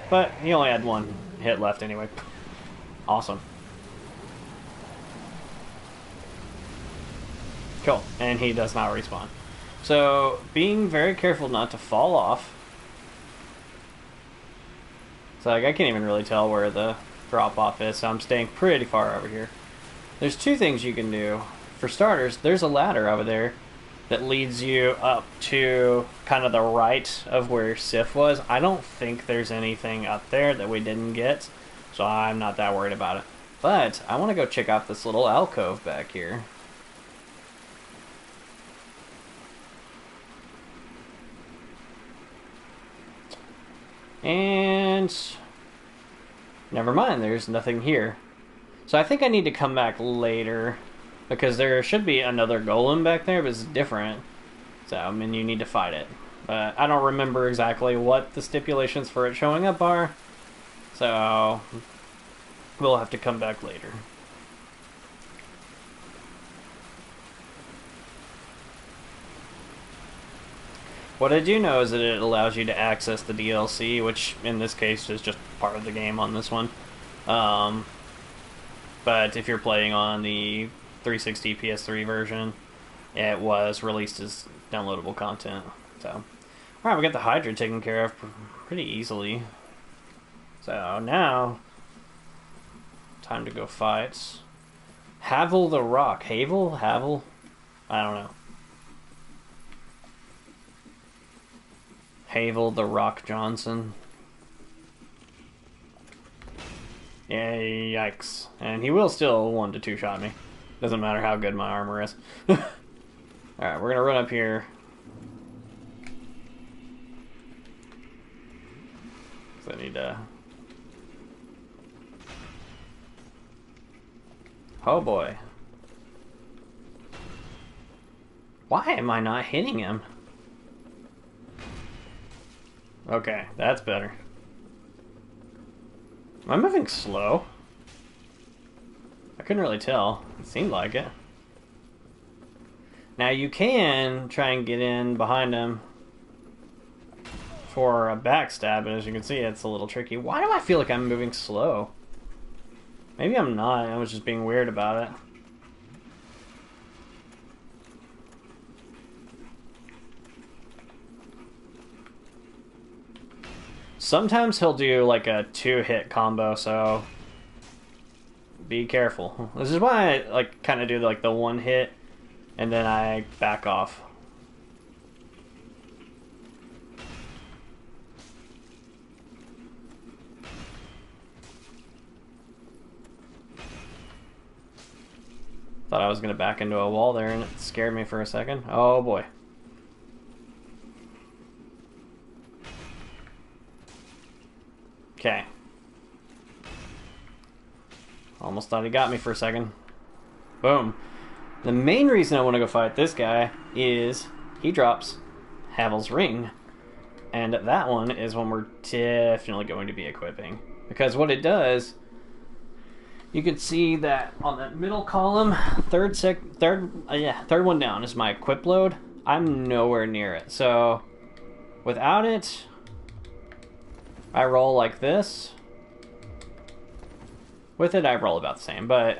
But he only had 1 hit left anyway. Awesome. Cool. And he does not respawn. So, being very careful not to fall off. So like, I can't even really tell where the drop-off is, so I'm staying pretty far over here. There's two things you can do. For starters, there's a ladder over there that leads you up to kind of the right of where Sif was. I don't think there's anything up there that we didn't get, so I'm not that worried about it. But I want to go check out this little alcove back here. And never mind, there's nothing here. So I think I need to come back later, because there should be another golem back there, but it's different. So, I mean, you need to fight it. But I don't remember exactly what the stipulations for it showing up are. So, we'll have to come back later. What I do know is that it allows you to access the DLC, which in this case is just part of the game on this one. But if you're playing on the 360 PS3 version, it was released as downloadable content. So, alright, we got the Hydra taken care of pretty easily. So now, time to go fight Havel the Rock. Havel? Havel? I don't know. Havel the Rock Johnson. Yeah, yikes. And he will still 1 to 2 shot me. Doesn't matter how good my armor is. Alright, we're gonna run up here. So I need to... Oh boy. Why am I not hitting him? Okay, that's better. Am I moving slow? I couldn't really tell. It seemed like it. Now you can try and get in behind him for a backstab, but as you can see, it's a little tricky. Why do I feel like I'm moving slow? Maybe I'm not. I was just being weird about it. Sometimes he'll do like a 2-hit combo, so be careful. This is why I like kind of do like the 1 hit and then I back off. Thought I was gonna back into a wall there and it scared me for a second. Oh boy. Okay. Almost thought he got me for a second. Boom. The main reason I want to go fight this guy is he drops Havel's Ring. And that one is one we're definitely going to be equipping. Because what it does, you can see that on that middle column, third one down is my equip load. I'm nowhere near it. So without it, I roll like this. With it, I roll about the same, but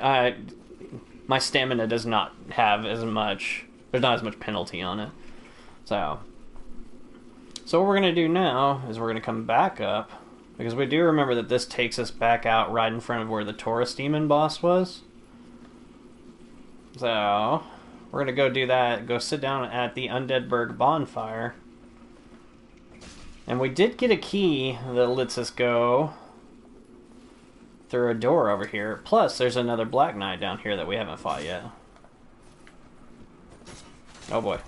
my stamina does not have as much. There's not as much penalty on it. So what we're gonna do now is we're gonna come back up, because we do remember that this takes us back out right in front of where the Taurus Demon boss was. So we're gonna go do that. Go sit down at the Undeadburg bonfire. And we did get a key that lets us go through a door over here. Plus, there's another Black Knight down here that we haven't fought yet. Oh boy.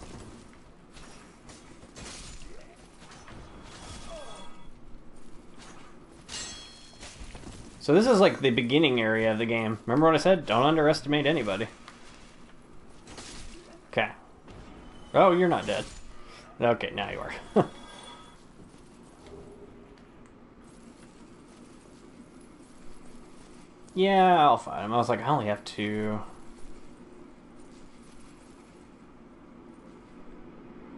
So this is like the beginning area of the game. Remember what I said? Don't underestimate anybody. Okay. Oh, you're not dead. Okay, now you are. Yeah, I'll fight him. I was like, I only have 2.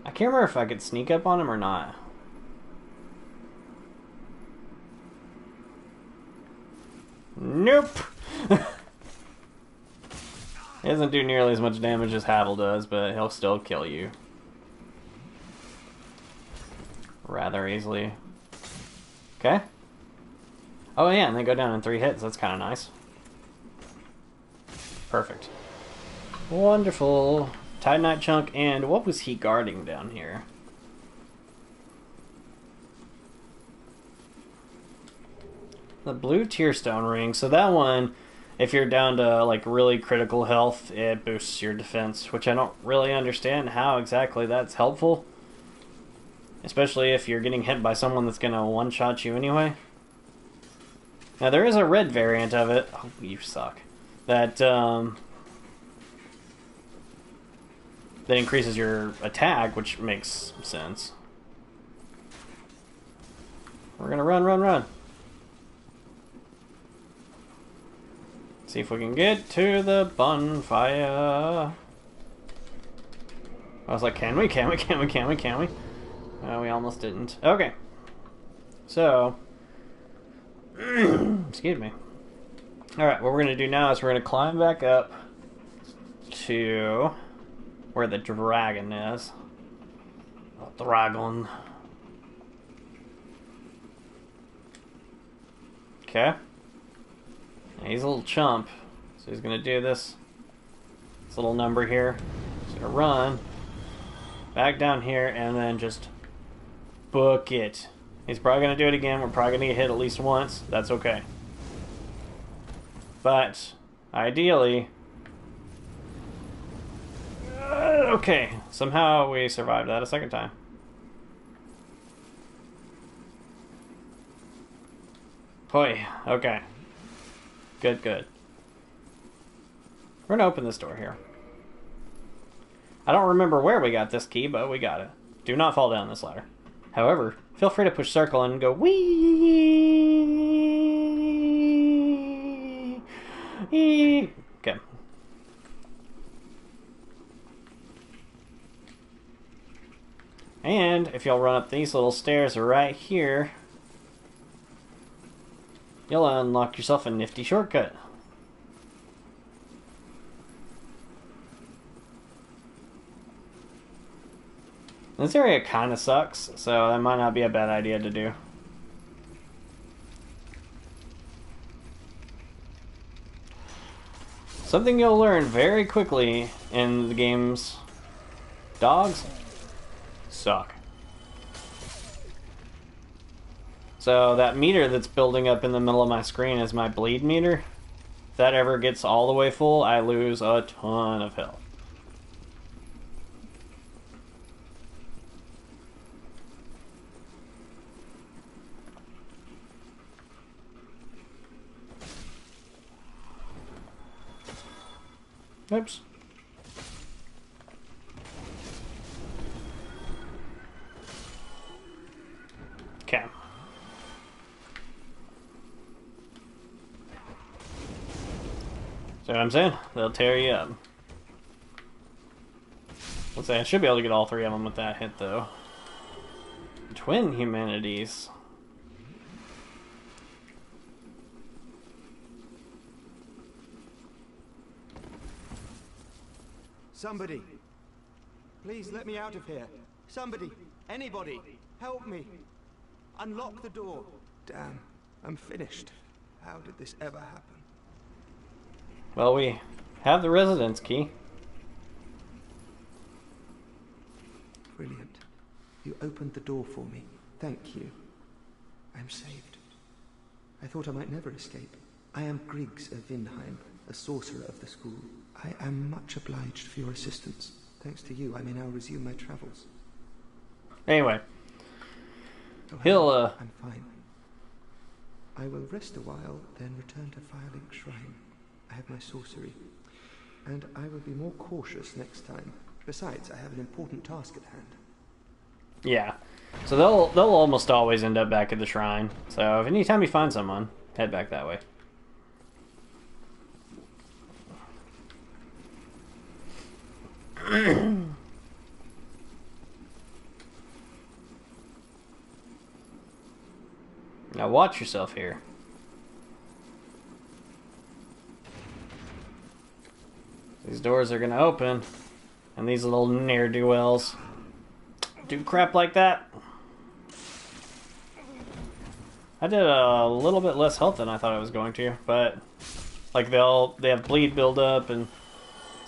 I can't remember if I could sneak up on him or not. Nope! He doesn't do nearly as much damage as Havel does, but he'll still kill you. Rather easily. Okay. Oh yeah, and they go down in 3 hits. That's kind of nice. Perfect. Wonderful. Titanite chunk, and what was he guarding down here? The blue tearstone ring. So that one, if you're down to like really critical health, it boosts your defense, which I don't really understand how exactly that's helpful. Especially if you're getting hit by someone that's going to one-shot you anyway. Now there is a red variant of it. Oh, you suck. That increases your attack, which makes sense. We're gonna run. See if we can get to the bonfire. I was like, can we? We almost didn't. Okay. So, excuse me. Alright, what we're gonna do now is we're gonna climb back up to where the dragon is. The dragon. Okay. He's a little chump, so he's gonna do this little number here. He's gonna run back down here and then just book it. He's probably gonna do it again. We're probably gonna get hit at least once. That's okay. But ideally, okay. Somehow we survived that a second time. Boy, okay. Good. We're gonna open this door here. I don't remember where we got this key, but we got it. Do not fall down this ladder. However, feel free to push circle and go wee. Okay. And if you'll run up these little stairs right here, you'll unlock yourself a nifty shortcut. This area kind of sucks, so that might not be a bad idea to do. Something you'll learn very quickly in the games: dogs suck. So that meter that's building up in the middle of my screen is my bleed meter. If that ever gets all the way full, I lose a ton of health. Oops. Okay. See what I'm saying? They'll tear you up. Let's say I should be able to get all 3 of them with that hit, though. Twin humanities. Somebody, please let me out of here. Somebody, anybody, help me. Unlock the door. Damn, I'm finished. How did this ever happen? Well, we have the residence key. Brilliant. You opened the door for me. Thank you. I'm saved. I thought I might never escape. I am Griggs of Vindheim, a sorcerer of the school. I am much obliged for your assistance. Thanks to you, I may now resume my travels. Anyway. Oh, I'm fine. I will rest a while, then return to Firelink Shrine. I have my sorcery. And I will be more cautious next time. Besides, I have an important task at hand. Yeah. So they'll almost always end up back at the shrine. So if anytime you find someone, head back that way. Now watch yourself here. These doors are gonna open, and these little ne'er-do-wells do crap like that. I did a little bit less health than I thought I was going to, but like they have bleed buildup, and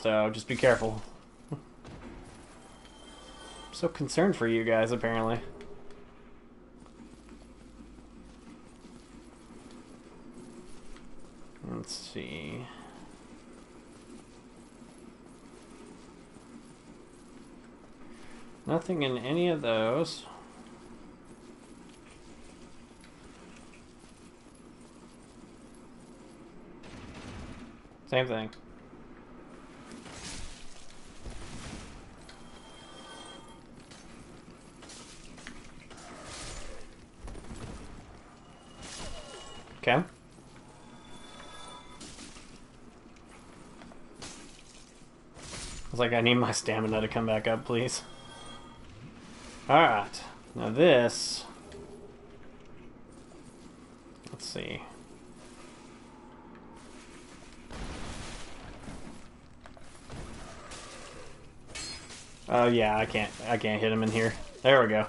so just be careful. I'm so concerned for you guys, apparently. Let's see. Nothing in any of those. Same thing. Okay. I was like, I need my stamina to come back up, please. Alright. Now this... Let's see. Oh yeah, I can't hit him in here. There we go.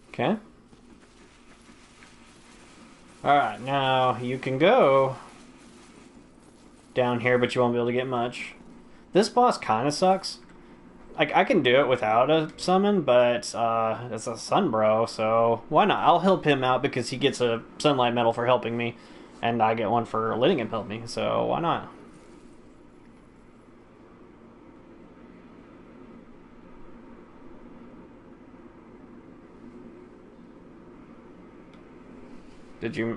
Okay. Alright, now you can go down here, but you won't be able to get much. This boss kind of sucks. Like, I can do it without a summon, but it's a Sunbro, so why not? I'll help him out because he gets a Sunlight Medal for helping me, and I get one for letting him help me, so why not?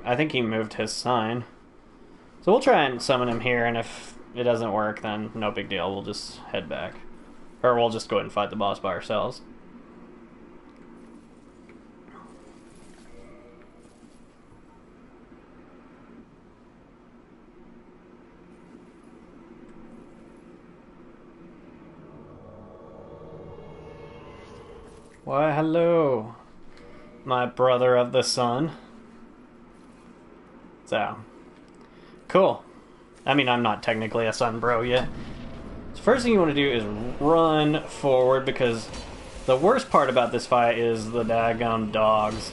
I think he moved his sign. So we'll try and summon him here, and if it doesn't work, then no big deal, we'll just head back. Or we'll just go ahead and fight the boss by ourselves. Why, hello, my brother of the sun. So, cool. I mean, I'm not technically a sun bro yet. So first thing you want to do is run forward, because the worst part about this fight is the daggum dogs.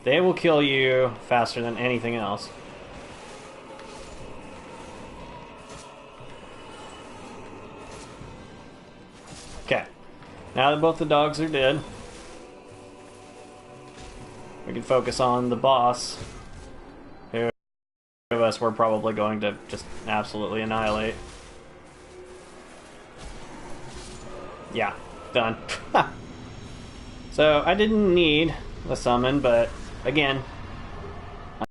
They will kill you faster than anything else. Okay. Now that both the dogs are dead, we can focus on the boss, who of us we're probably going to just absolutely annihilate. Yeah, done. So I didn't need a summon, but again,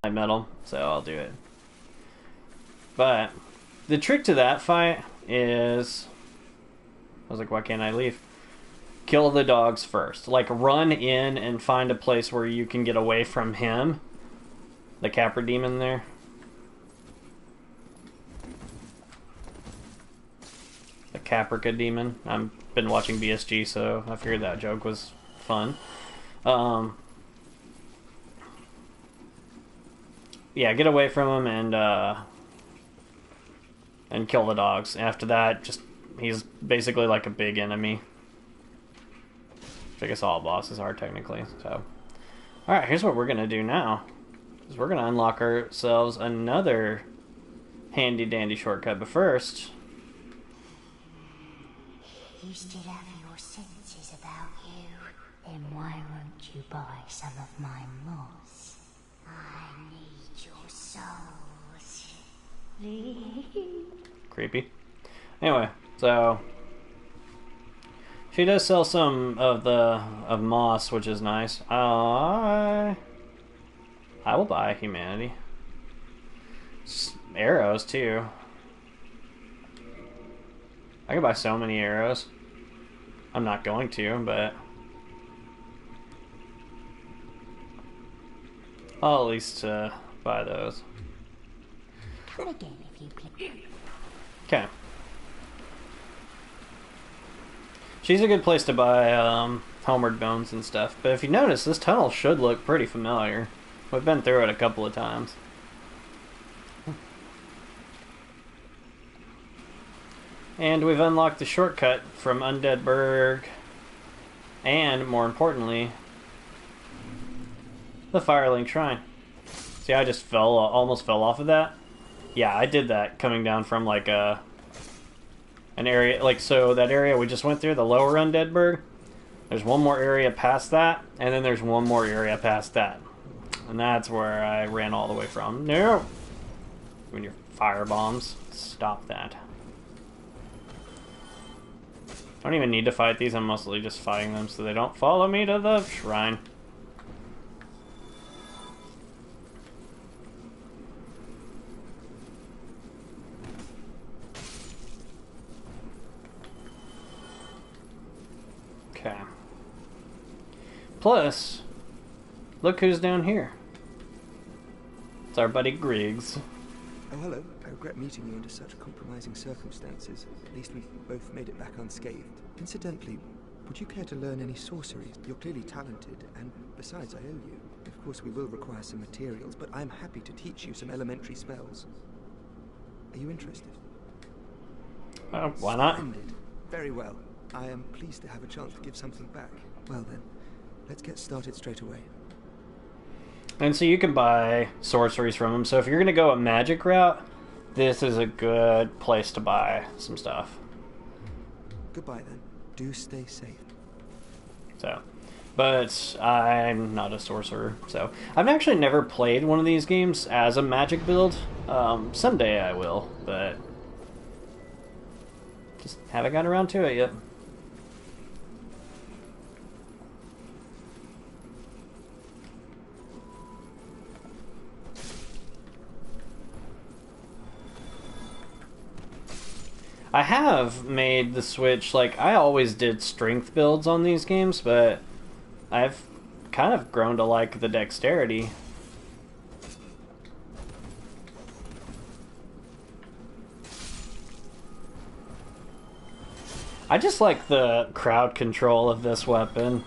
I metal, so I'll do it. But the trick to that fight is, I was like, why can't I leave? Kill the dogs first. Like, run in and find a place where you can get away from him. The Capra Demon there. The Caprica Demon. I've been watching BSG, so I figured that joke was fun. Yeah, get away from him and kill the dogs. After that, just he's basically like a big enemy. I guess all bosses are technically. So, all right, here's what we're gonna do now. Is we're gonna unlock ourselves another handy dandy shortcut. But first, You still have your senses about you. Then why won't you buy some of my moss? I need your souls. creepy. Anyway, so she does sell some of moss, which is nice. I will buy humanity. Arrows too. I can buy so many arrows. I'm not going to, but I'll at least buy those. Again, if you please. Okay. She's a good place to buy homeward bones and stuff. But if you notice, this tunnel should look pretty familiar. We've been through it a couple of times. And we've unlocked the shortcut from Undead Burg. And, more importantly, the Firelink Shrine. See, I just almost fell off of that. Yeah, I did that coming down from like an area, like, so that area we just went through, the lower Undead Burg. There's one more area past that, and then there's one more area past that. And that's where I ran all the way from. No! When your fire bombs, stop that. I don't even need to fight these, I'm mostly just fighting them so they don't follow me to the shrine. Okay. Plus, look who's down here. It's our buddy Griggs. Oh, hello. I regret meeting you under such compromising circumstances. At least we both made it back unscathed. Incidentally, would you care to learn any sorceries? You're clearly talented, and besides, I owe you. Of course, we will require some materials, but I'm happy to teach you some elementary spells. Are you interested? Why not? Splendid. Very well. I am pleased to have a chance to give something back. Well then, let's get started straight away. And so you can buy sorceries from them. So if you're going to go a magic route, this is a good place to buy some stuff. Goodbye then. Do stay safe. So, but I'm not a sorcerer, so I've actually never played one of these games as a magic build. Someday I will, but just haven't gotten around to it yet. I have made the switch, like, I always did strength builds on these games, but I've kind of grown to like the dexterity. I just like the crowd control of this weapon.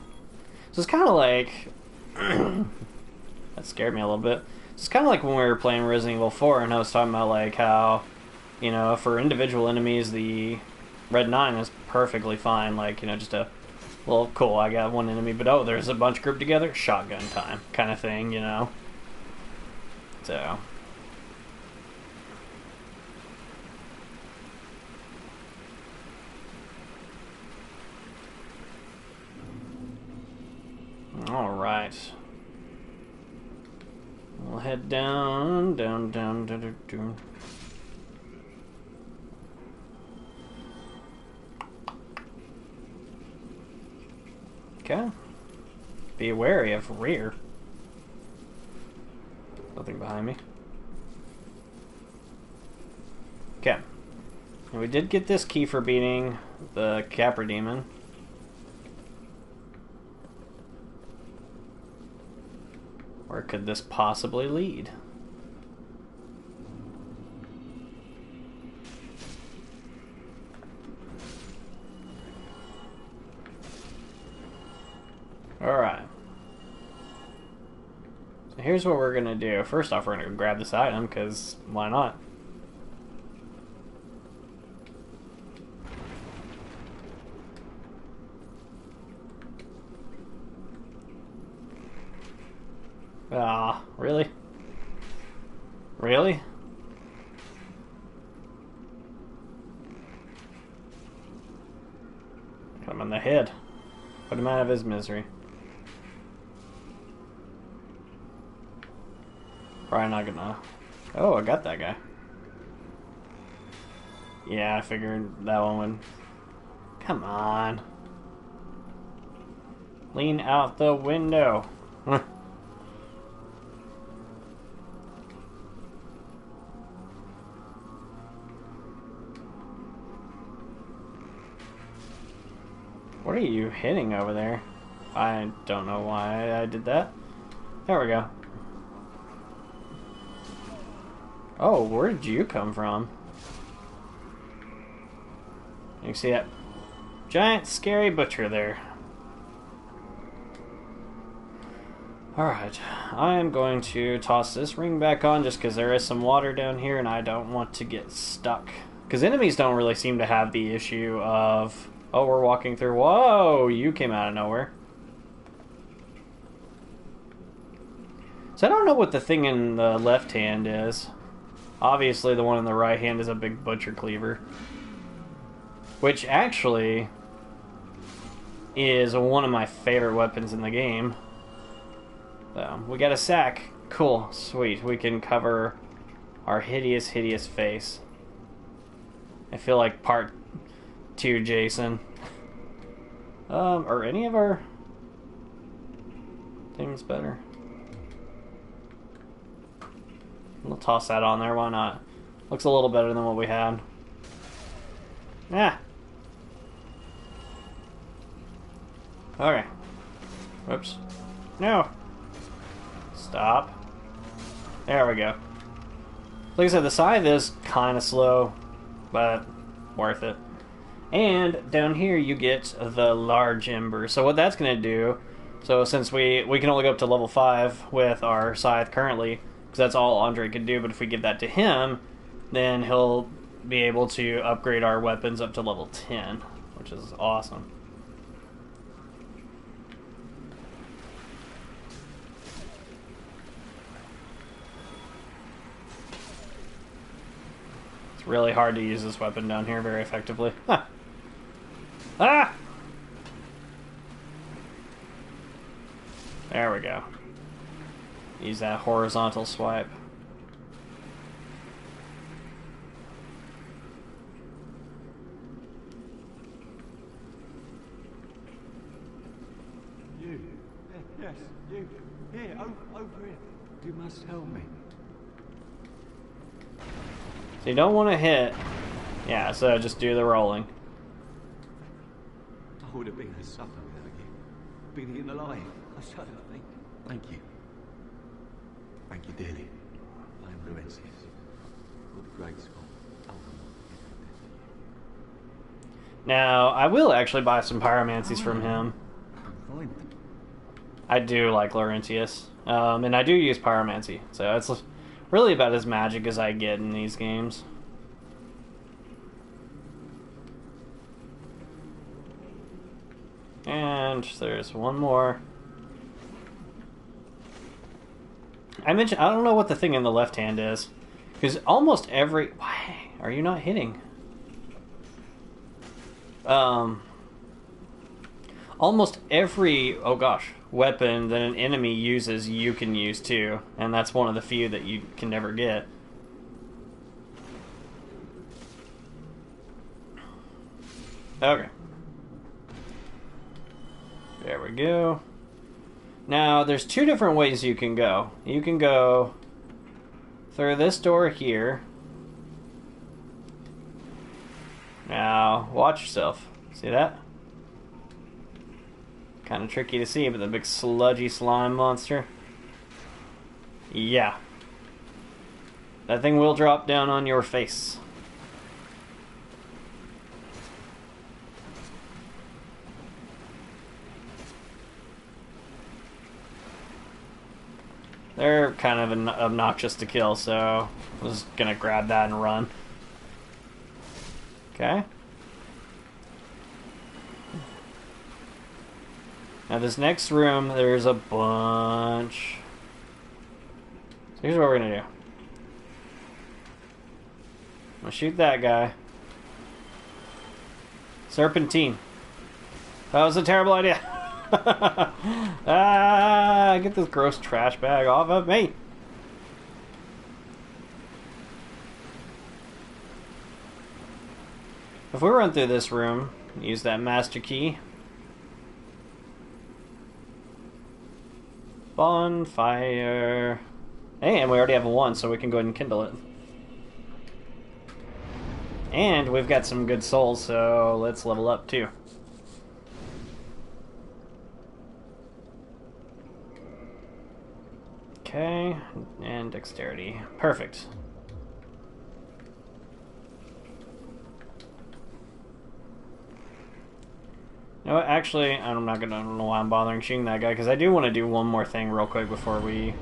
So it's kind of like... that scared me a little bit. It's kind of like when we were playing Resident Evil 4 and I was talking about, like, how... You know, for individual enemies, the Red 9 is perfectly fine. Like, you know, just a, well, cool, I got one enemy, but oh, there's a bunch grouped together, shotgun time, kind of thing, you know? So. Alright. We'll head down. Okay. Be wary of rear. Nothing behind me. Okay. And we did get this key for beating the Capra Demon. Where could this possibly lead? Alright. So here's what we're gonna do. First off, we're gonna grab this item, because why not? Ah, really? Really? Got him in the head. Put him out of his misery. Probably not gonna... Oh, I got that guy. Yeah, I figured that one would... Come on. Lean out the window. What are you hitting over there? I don't know why I did that. There we go. Oh, where did you come from? You can see that giant scary butcher there. Alright, I am going to toss this ring back on just because there is some water down here and I don't want to get stuck. Because enemies don't really seem to have the issue of, oh, we're walking through. Whoa, you came out of nowhere. So I don't know what the thing in the left hand is. Obviously, the one in the right hand is a big butcher cleaver. Which actually is one of my favorite weapons in the game. So, we got a sack. Cool, sweet. We can cover our hideous, hideous face. I feel like part 2 Jason. Are any of our things better? We'll toss that on there, why not? Looks a little better than what we had. Yeah. Okay. Whoops. No. Stop. There we go. Like I said, the scythe is kind of slow, but worth it. And down here you get the large ember. So what that's going to do, so since we can only go up to level 5 with our scythe currently, because that's all Andre can do, but if we give that to him, then he'll be able to upgrade our weapons up to level 10, which is awesome. It's really hard to use this weapon down here very effectively. Huh. Ah! There we go. Use that horizontal swipe. You. Yes, you. Here, over here. You must help me. So you don't want to hit. Yeah, so just do the rolling. I would have been a supper without you. Been eaten alive. I shudder to think. Thank you. Thank you dearly. I am Laurentius. For the great school. Now, I will actually buy some pyromancies from him. Fine. I do like Laurentius. And I do use pyromancy. So it's really about as magic as I get in these games. And there's one more. I don't know what the thing in the left hand is. Because almost every... Why are you not hitting? Almost every... Oh gosh. Weapon that an enemy uses, you can use too. And that's one of the few that you can never get. Okay. There we go. Now, there's two different ways you can go. You can go through this door here. Now, watch yourself. See that? Kind of tricky to see, but the big sludgy slime monster. Yeah. That thing will drop down on your face. They're kind of obnoxious to kill, so I'm just gonna grab that and run. Okay. Now this next room, there's a bunch. So here's what we're gonna do. I'm gonna shoot that guy. Serpentine. That was a terrible idea. Ah, get this gross trash bag off of me. If we run through this room, use that master key. Bonfire. Hey, and we already have one, so we can go ahead and kindle it. And we've got some good souls, so let's level up too. Okay, and dexterity. Perfect. You know what, actually, I don't know why I'm bothering shooting that guy, because I do want to do one more thing real quick before we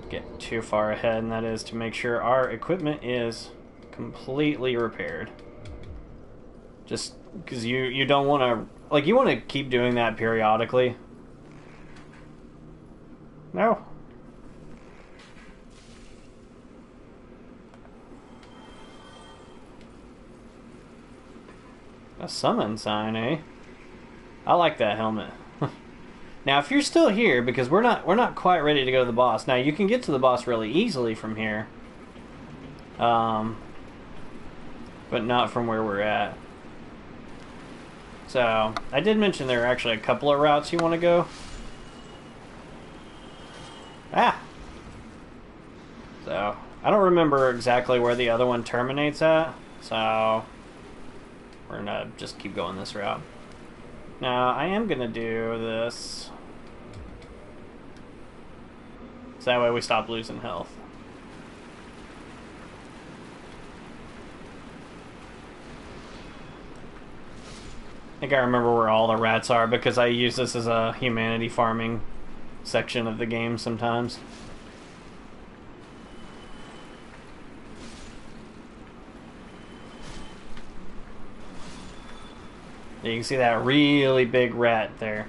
get too far ahead, and that is to make sure our equipment is completely repaired. Just because you don't want to... Like, you want to keep doing that periodically. No. A summon sign, eh? I like that helmet. Now, if you're still here, because we're not quite ready to go to the boss. Now, you can get to the boss really easily from here. But not from where we're at. So, I did mention there are actually a couple of routes you want to go. Ah! So, I don't remember exactly where the other one terminates at. So, we're gonna just keep going this route. Now, I am gonna do this. So that way we stop losing health. I think I remember where all the rats are because I use this as a humanity farming section of the game sometimes. You can see that really big rat there.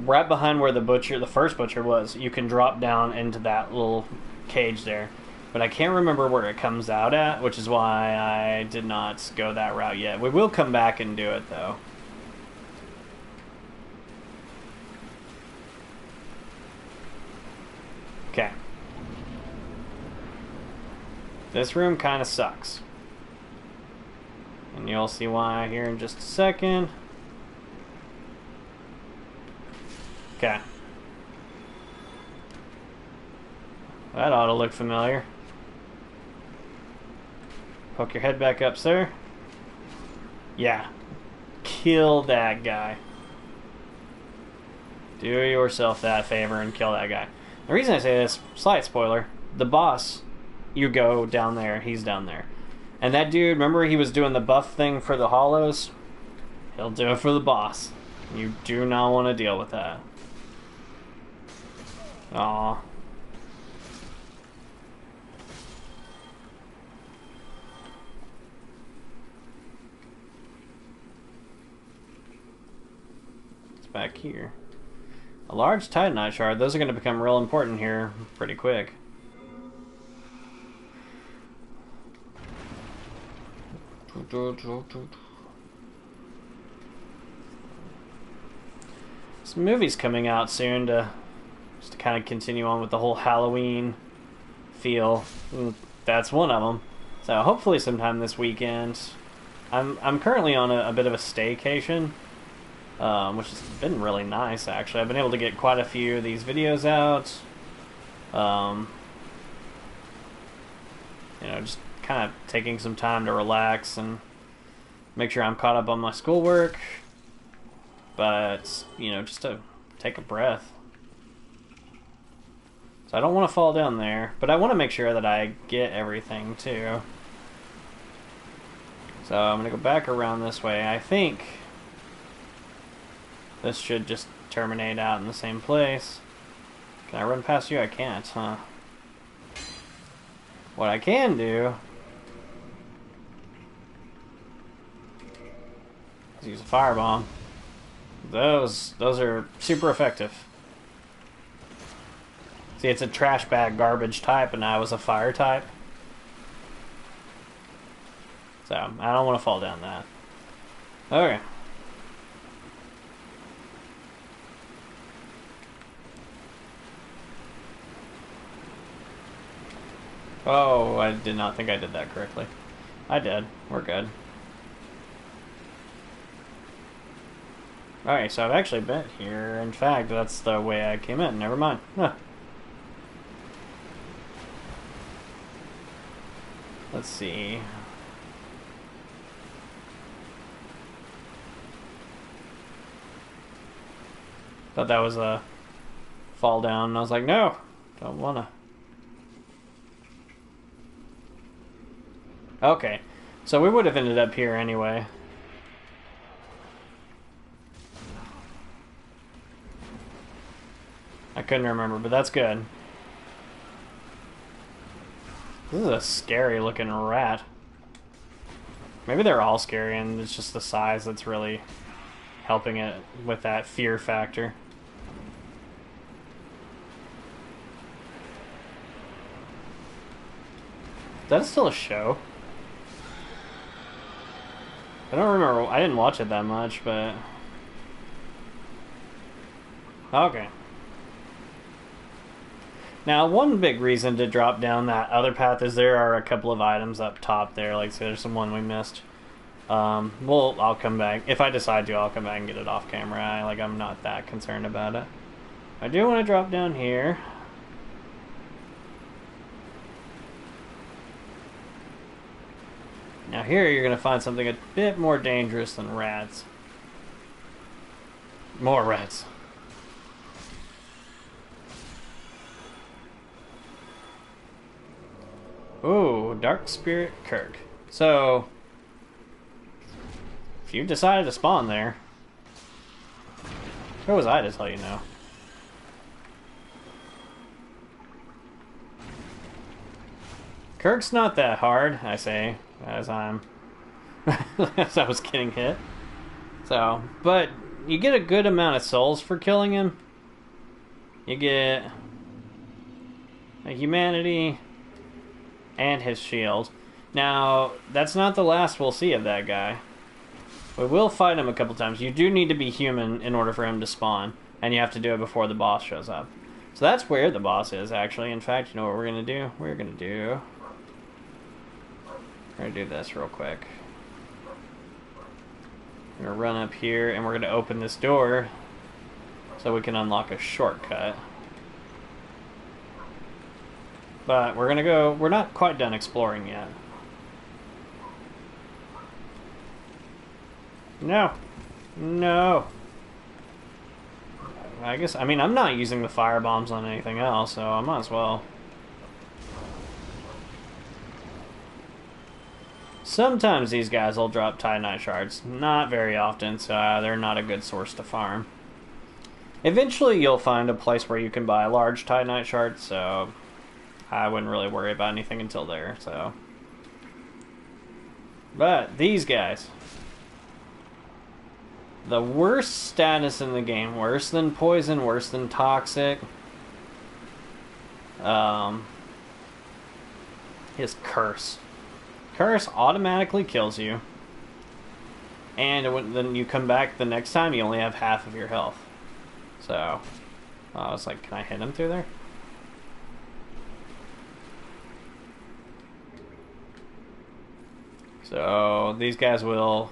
Right behind where the first butcher was, you can drop down into that little cage there. But I can't remember where it comes out at, which is why I did not go that route yet. We will come back and do it, though. Okay. This room kind of sucks. And you'll see why here in just a second. Okay. That ought to look familiar. Poke your head back up, sir. Yeah. Kill that guy. Do yourself that favor and kill that guy. The reason I say this, slight spoiler, the boss, you go down there, he's down there. And that dude, remember he was doing the buff thing for the hollows? He'll do it for the boss. You do not want to deal with that. Aww. It's back here. A large Titanite shard. Those are going to become real important here pretty quick. Some movies coming out soon to kind of continue on with the whole Halloween feel. That's one of them. So hopefully sometime this weekend. I'm currently on a bit of a staycation, which has been really nice actually. I've been able to get quite a few of these videos out. You know, just kind of taking some time to relax and make sure I'm caught up on my schoolwork, but you know, just to take a breath. So I don't want to fall down there, but I want to make sure that I get everything too. So I'm going to go back around this way. I think this should just terminate out in the same place. Can I run past you? I can't, huh? What I can do is use a firebomb. Those are super effective. See, it's a trash bag garbage type, and I was a fire type. So, I don't want to fall down that. Okay. Oh, I did not think I did that correctly. I did. We're good. Alright, so I've actually been here. In fact, that's the way I came in. Never mind. Huh. Let's see. Thought that was a fall down, and I was like, no, don't wanna. Okay, so we would have ended up here anyway. I couldn't remember, but that's good. This is a scary looking rat. Maybe they're all scary and it's just the size that's really helping it with that fear factor. Is that still a show? I don't remember. I didn't watch it that much, but... Okay. Now, one big reason to drop down that other path is there are a couple of items up top there. Like, so there's some one we missed. I'll come back. If I decide to, I'll come back and get it off camera. I'm not that concerned about it. I do want to drop down here. Now here you're going to find something a bit more dangerous than rats. More rats. Ooh, Dark Spirit Kirk. So, if you decided to spawn there, who was I to tell you no? Kirk's not that hard, I say, as I was getting hit. So, but you get a good amount of souls for killing him. You get a humanity and his shield. Now, that's not the last we'll see of that guy. We will fight him a couple times. You do need to be human in order for him to spawn, and you have to do it before the boss shows up. So that's where the boss is, actually. In fact, you know what we're going to do? We're going to do this real quick. We're going to run up here, and we're going to open this door so we can unlock a shortcut. But we're gonna go... We're not quite done exploring yet. No. No. I guess... I mean, I'm not using the fire bombs on anything else, so I might as well. Sometimes these guys will drop Titanite shards. Not very often, so they're not a good source to farm. Eventually you'll find a place where you can buy large Titanite shards, so... I wouldn't really worry about anything until there, so... But, these guys. The worst status in the game, worse than poison, worse than toxic, is curse. Curse automatically kills you. And then you come back the next time, you only have half of your health. So, I was like, can I hit him through there? So, these guys will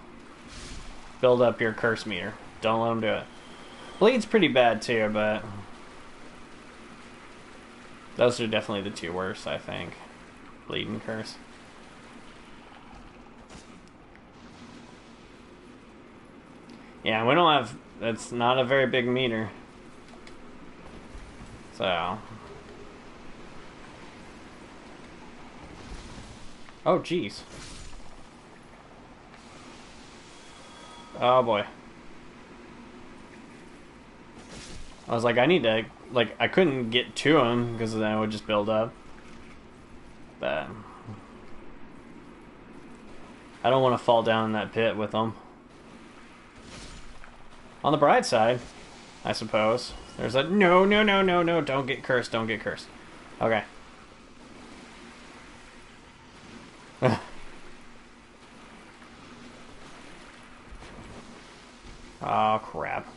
build up your curse meter. Don't let them do it. Bleed's pretty bad too, but those are definitely the two worst, I think. Bleed and curse. Yeah, we don't have... It's not a very big meter. So... Oh, jeez. Oh boy. I was like, I need to, like, I couldn't get to him because then it would just build up. But I don't want to fall down in that pit with them. On the bright side, I suppose, there's a no, don't get cursed, don't get cursed. Okay. Oh, crap.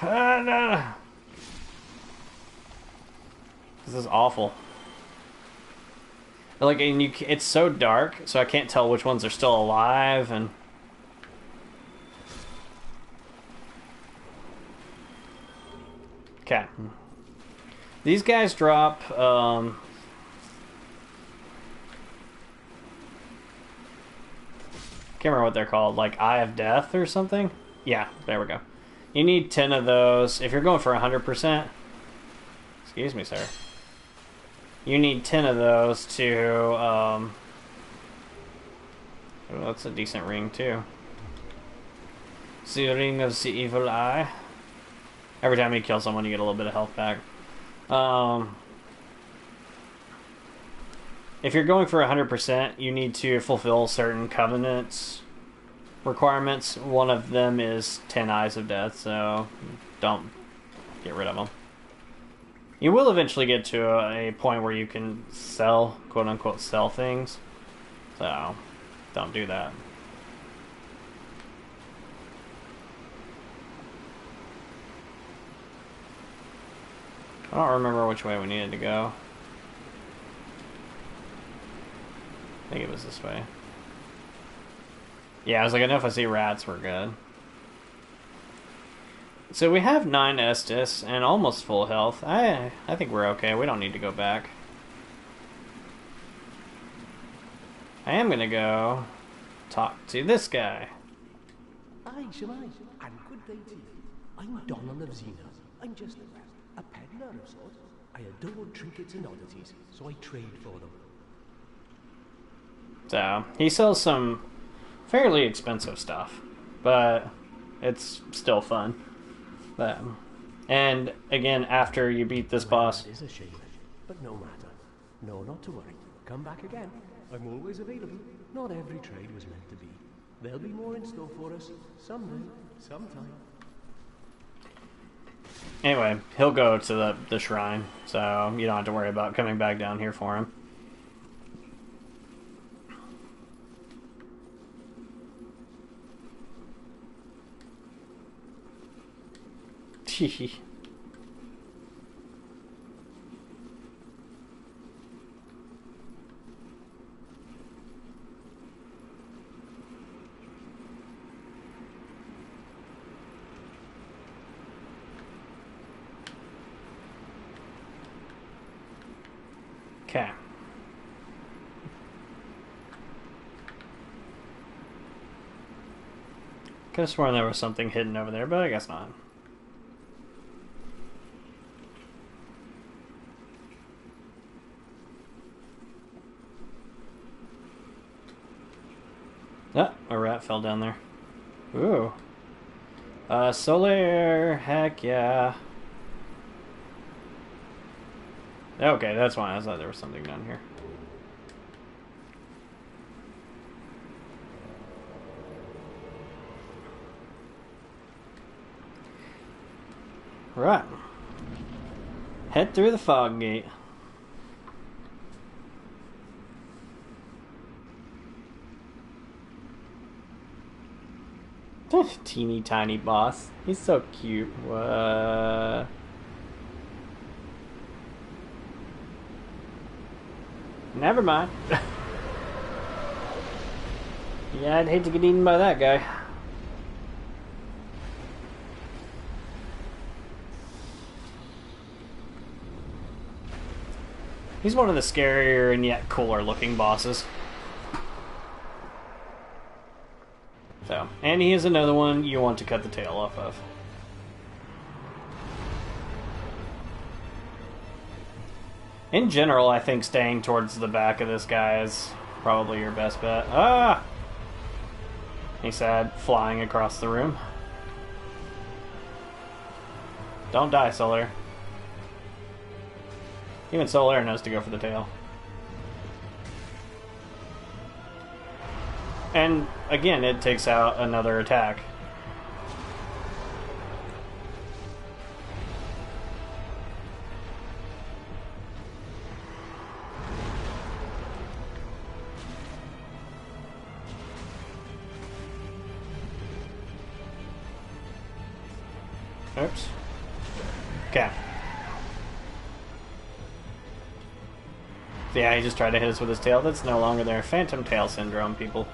No. This is awful. Like, and it's so dark, so I can't tell which ones are still alive, and... Okay. These guys drop, can't remember what they're called, like Eye of Death or something? Yeah, there we go. You need 10 of those. If you're going for 100%, excuse me, sir. You need 10 of those to, oh, that's a decent ring, too. The Ring of the Evil Eye. Every time you kill someone, you get a little bit of health back. if you're going for 100%, you need to fulfill certain covenants requirements. One of them is 10 Eyes of Death, so don't get rid of them. You will eventually get to a point where you can sell, quote-unquote, sell things. So, don't do that. I don't remember which way we needed to go. I think it was this way. Yeah, I was like, I know if I see rats, we're good. So we have 9 Estus and almost full health. I think we're okay. We don't need to go back. I am gonna go talk to this guy. Aye, Shemai, and good day to you. I'm Donald of Xena. I'm just a peddler of sorts. I adore trinkets and oddities, so I trade for them. So, he sells some fairly expensive stuff, but it's still fun. And again, after you beat this boss... It is a shame, but no matter. No, not to worry. Come back again. I'm always available. Not every trade was meant to be. There'll be more in store for us someday, sometime. Anyway, he'll go to the shrine, so you don't have to worry about coming back down here for him. Okay. Could have sworn there was something hidden over there, but I guess not. Ah, a rat fell down there. Ooh. Solar, heck yeah. Okay, that's why I thought there was something down here. Right. Head through the fog gate. Teeny tiny boss. He's so cute. What? Never mind. Yeah, I'd hate to get eaten by that guy. He's one of the scarier and yet cooler looking bosses. So, and he is another one you want to cut the tail off of. In general, I think staying towards the back of this guy is probably your best bet. Ah! He said, flying across the room. Don't die, Solar. Even Solar knows to go for the tail. And again, it takes out another attack. Oops. Okay. So yeah, he just tried to hit us with his tail. That's no longer there. Phantom tail syndrome, people.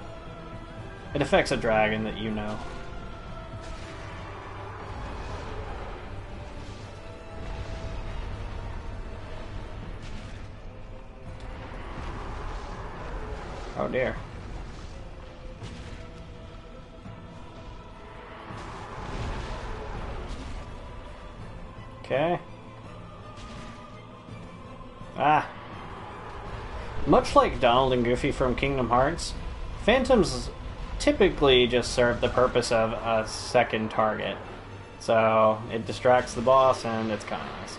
It affects a dragon that you know. Oh dear. Okay. Ah. Much like Donald and Goofy from Kingdom Hearts, Phantoms typically just serve the purpose of a second target. So it distracts the boss and it's kind of nice.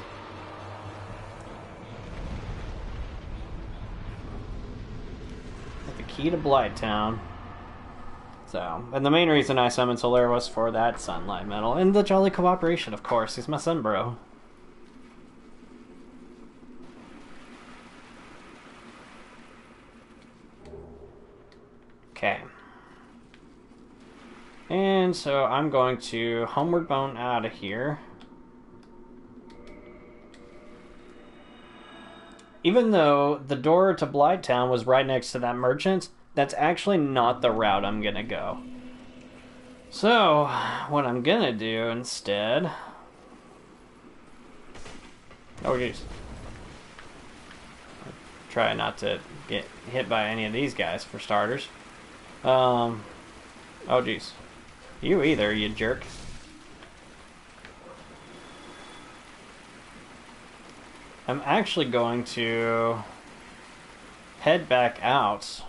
Key to Blighttown. So, and the main reason I summoned Solaire was for that Sunlight Medal. And the Jolly Cooperation, of course. He's my son, bro. Okay. And so I'm going to Homeward Bound out of here. Even though the door to Blighttown was right next to that merchant, that's actually not the route I'm gonna go. So, what I'm gonna do instead... Oh, jeez. Try not to get hit by any of these guys, for starters. Oh, jeez. You either, you jerk. I'm actually going to head back out.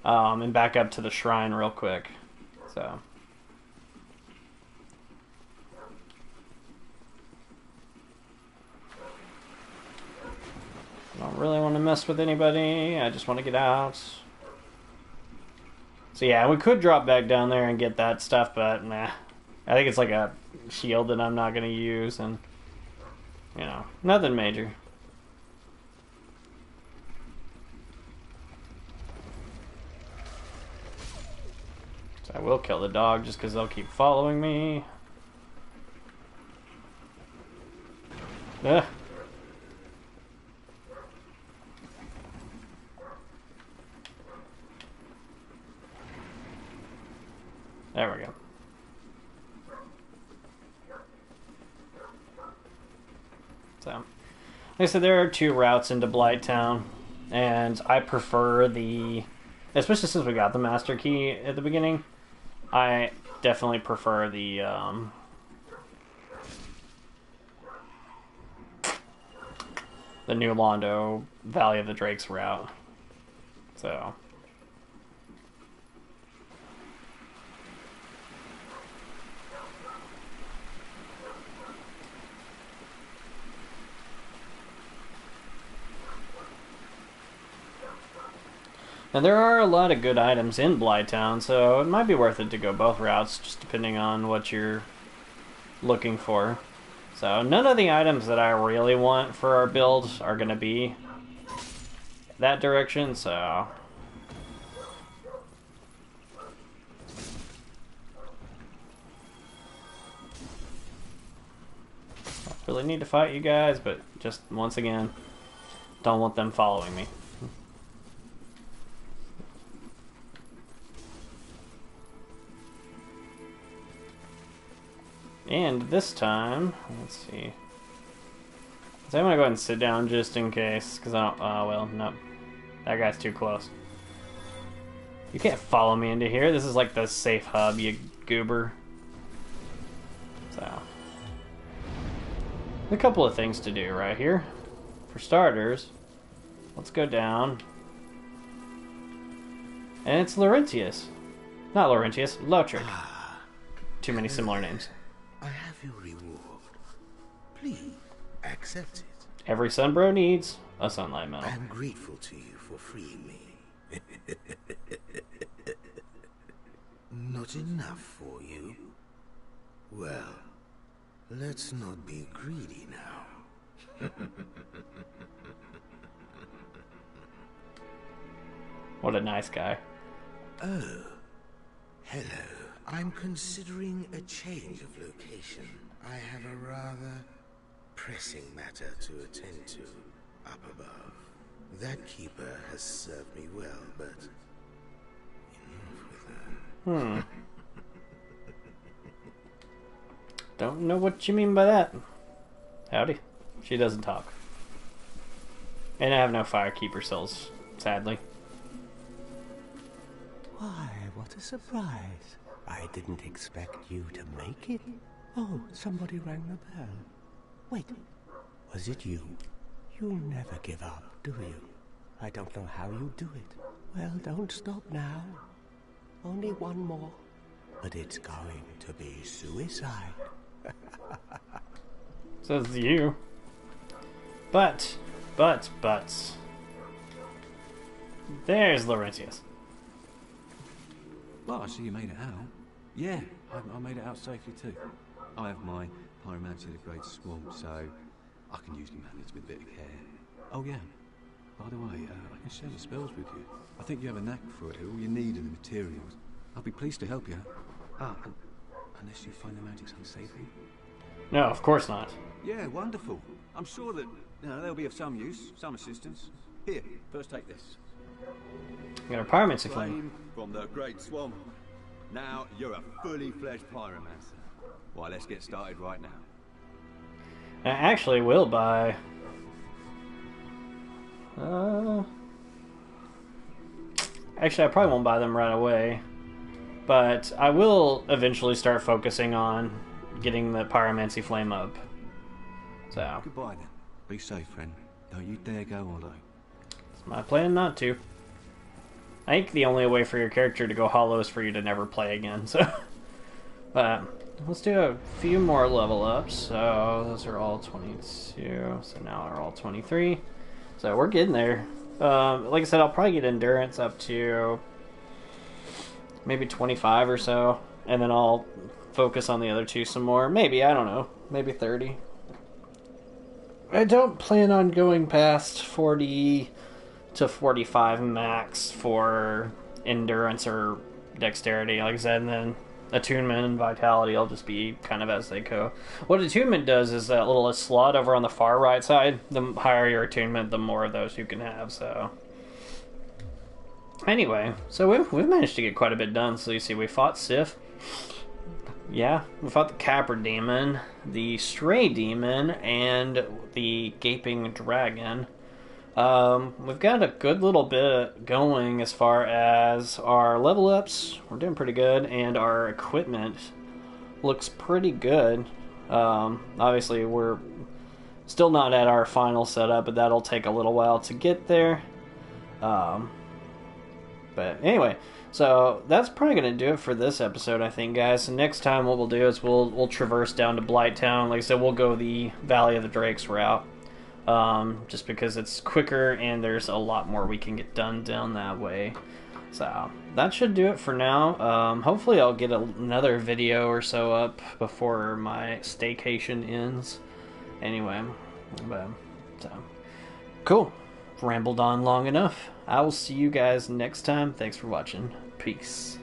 And back up to the shrine real quick. So. I don't really want to mess with anybody. I just want to get out. So yeah, we could drop back down there and get that stuff, but nah. I think it's like a shield that I'm not going to use, and, you know, nothing major. So I will kill the dog just because they'll keep following me. Ugh. There we go. So, like I said, there are two routes into Blighttown, and I prefer the, especially since we got the master key at the beginning, I definitely prefer the New Londo Valley of the Drakes route. So. Now, there are a lot of good items in Blighttown, so it might be worth it to go both routes, just depending on what you're looking for. So, none of the items that I really want for our build are going to be that direction, so... Don't really need to fight you guys, but just, once again, don't want them following me. And this time, let's see. So I'm gonna go ahead and sit down just in case, because I don't, well, no. That guy's too close. You can't follow me into here. This is like the safe hub, you goober. So. A couple of things to do right here. For starters, let's go down. And it's Laurentius. Not Laurentius, Lautrec. Too many similar names. I have your reward. Please, accept it. Every sunbro needs a sunlight medal. I am grateful to you for freeing me. Not enough for you? Well, let's not be greedy now. What a nice guy. Oh, hello. I'm considering a change of location. I have a rather pressing matter to attend to up above. That keeper has served me well, but enough with her. Don't know what you mean by that. Howdy. She doesn't talk. And I have no firekeeper cells, sadly. Why, what a surprise. I didn't expect you to make it. Oh, somebody rang the bell. Wait, was it you? You never give up, do you? I don't know how you do it. Well, don't stop now. Only one more. But it's going to be suicide. Says you. But But... There's Laurentius. Well, I see you made it out. Yeah, I made it out safely too. I have my pyromancy of the Great Swamp, so I can usually manage with a bit of care. Oh yeah, by the way, I can share the spells with you. I think you have a knack for it. All you need are the materials. I'll be pleased to help you. Unless you find the magic's unsavory. No, of course not. Yeah, wonderful. I'm sure that they'll be of some use, some assistance. Here, first take this. Got a pyromancy flame. From the Great Swamp. Now you're a fully fledged pyromancer. Well, let's get started right now. I actually will buy... Actually, I probably won't buy them right away. But I will eventually start focusing on getting the pyromancy flame up. So... Goodbye then. Be safe, friend. Don't you dare go hollow. It's my plan not to. I think the only way for your character to go hollow is for you to never play again, so... But, let's do a few more level ups. So, those are all 22, so now they're all 23. So, we're getting there. Like I said, I'll probably get endurance up to... maybe 25 or so. And then I'll focus on the other two some more. Maybe, I don't know. Maybe 30. I don't plan on going past 40... to 45 max for endurance or dexterity, like I said, and then attunement and vitality will just be kind of as they go. What attunement does is that little slot over on the far right side, the higher your attunement, the more of those you can have, so... Anyway, so we've managed to get quite a bit done. So you see, we fought Sif. Yeah, we fought the Capra Demon, the Stray Demon, and the Gaping Dragon. We've got a good little bit going as far as our level ups. We're doing pretty good, and our equipment looks pretty good. Obviously, we're still not at our final setup, but that'll take a little while to get there. But anyway, so that's probably going to do it for this episode, I think, guys. So next time what we'll do is we'll traverse down to Blighttown. Like I said, we'll go the Valley of the Drakes route. Just because it's quicker and there's a lot more we can get done down that way. So that should do it for now. Hopefully I'll get another video or so up before my staycation ends. Anyway, but so cool. Rambled on long enough. I will see you guys next time. Thanks for watching. Peace.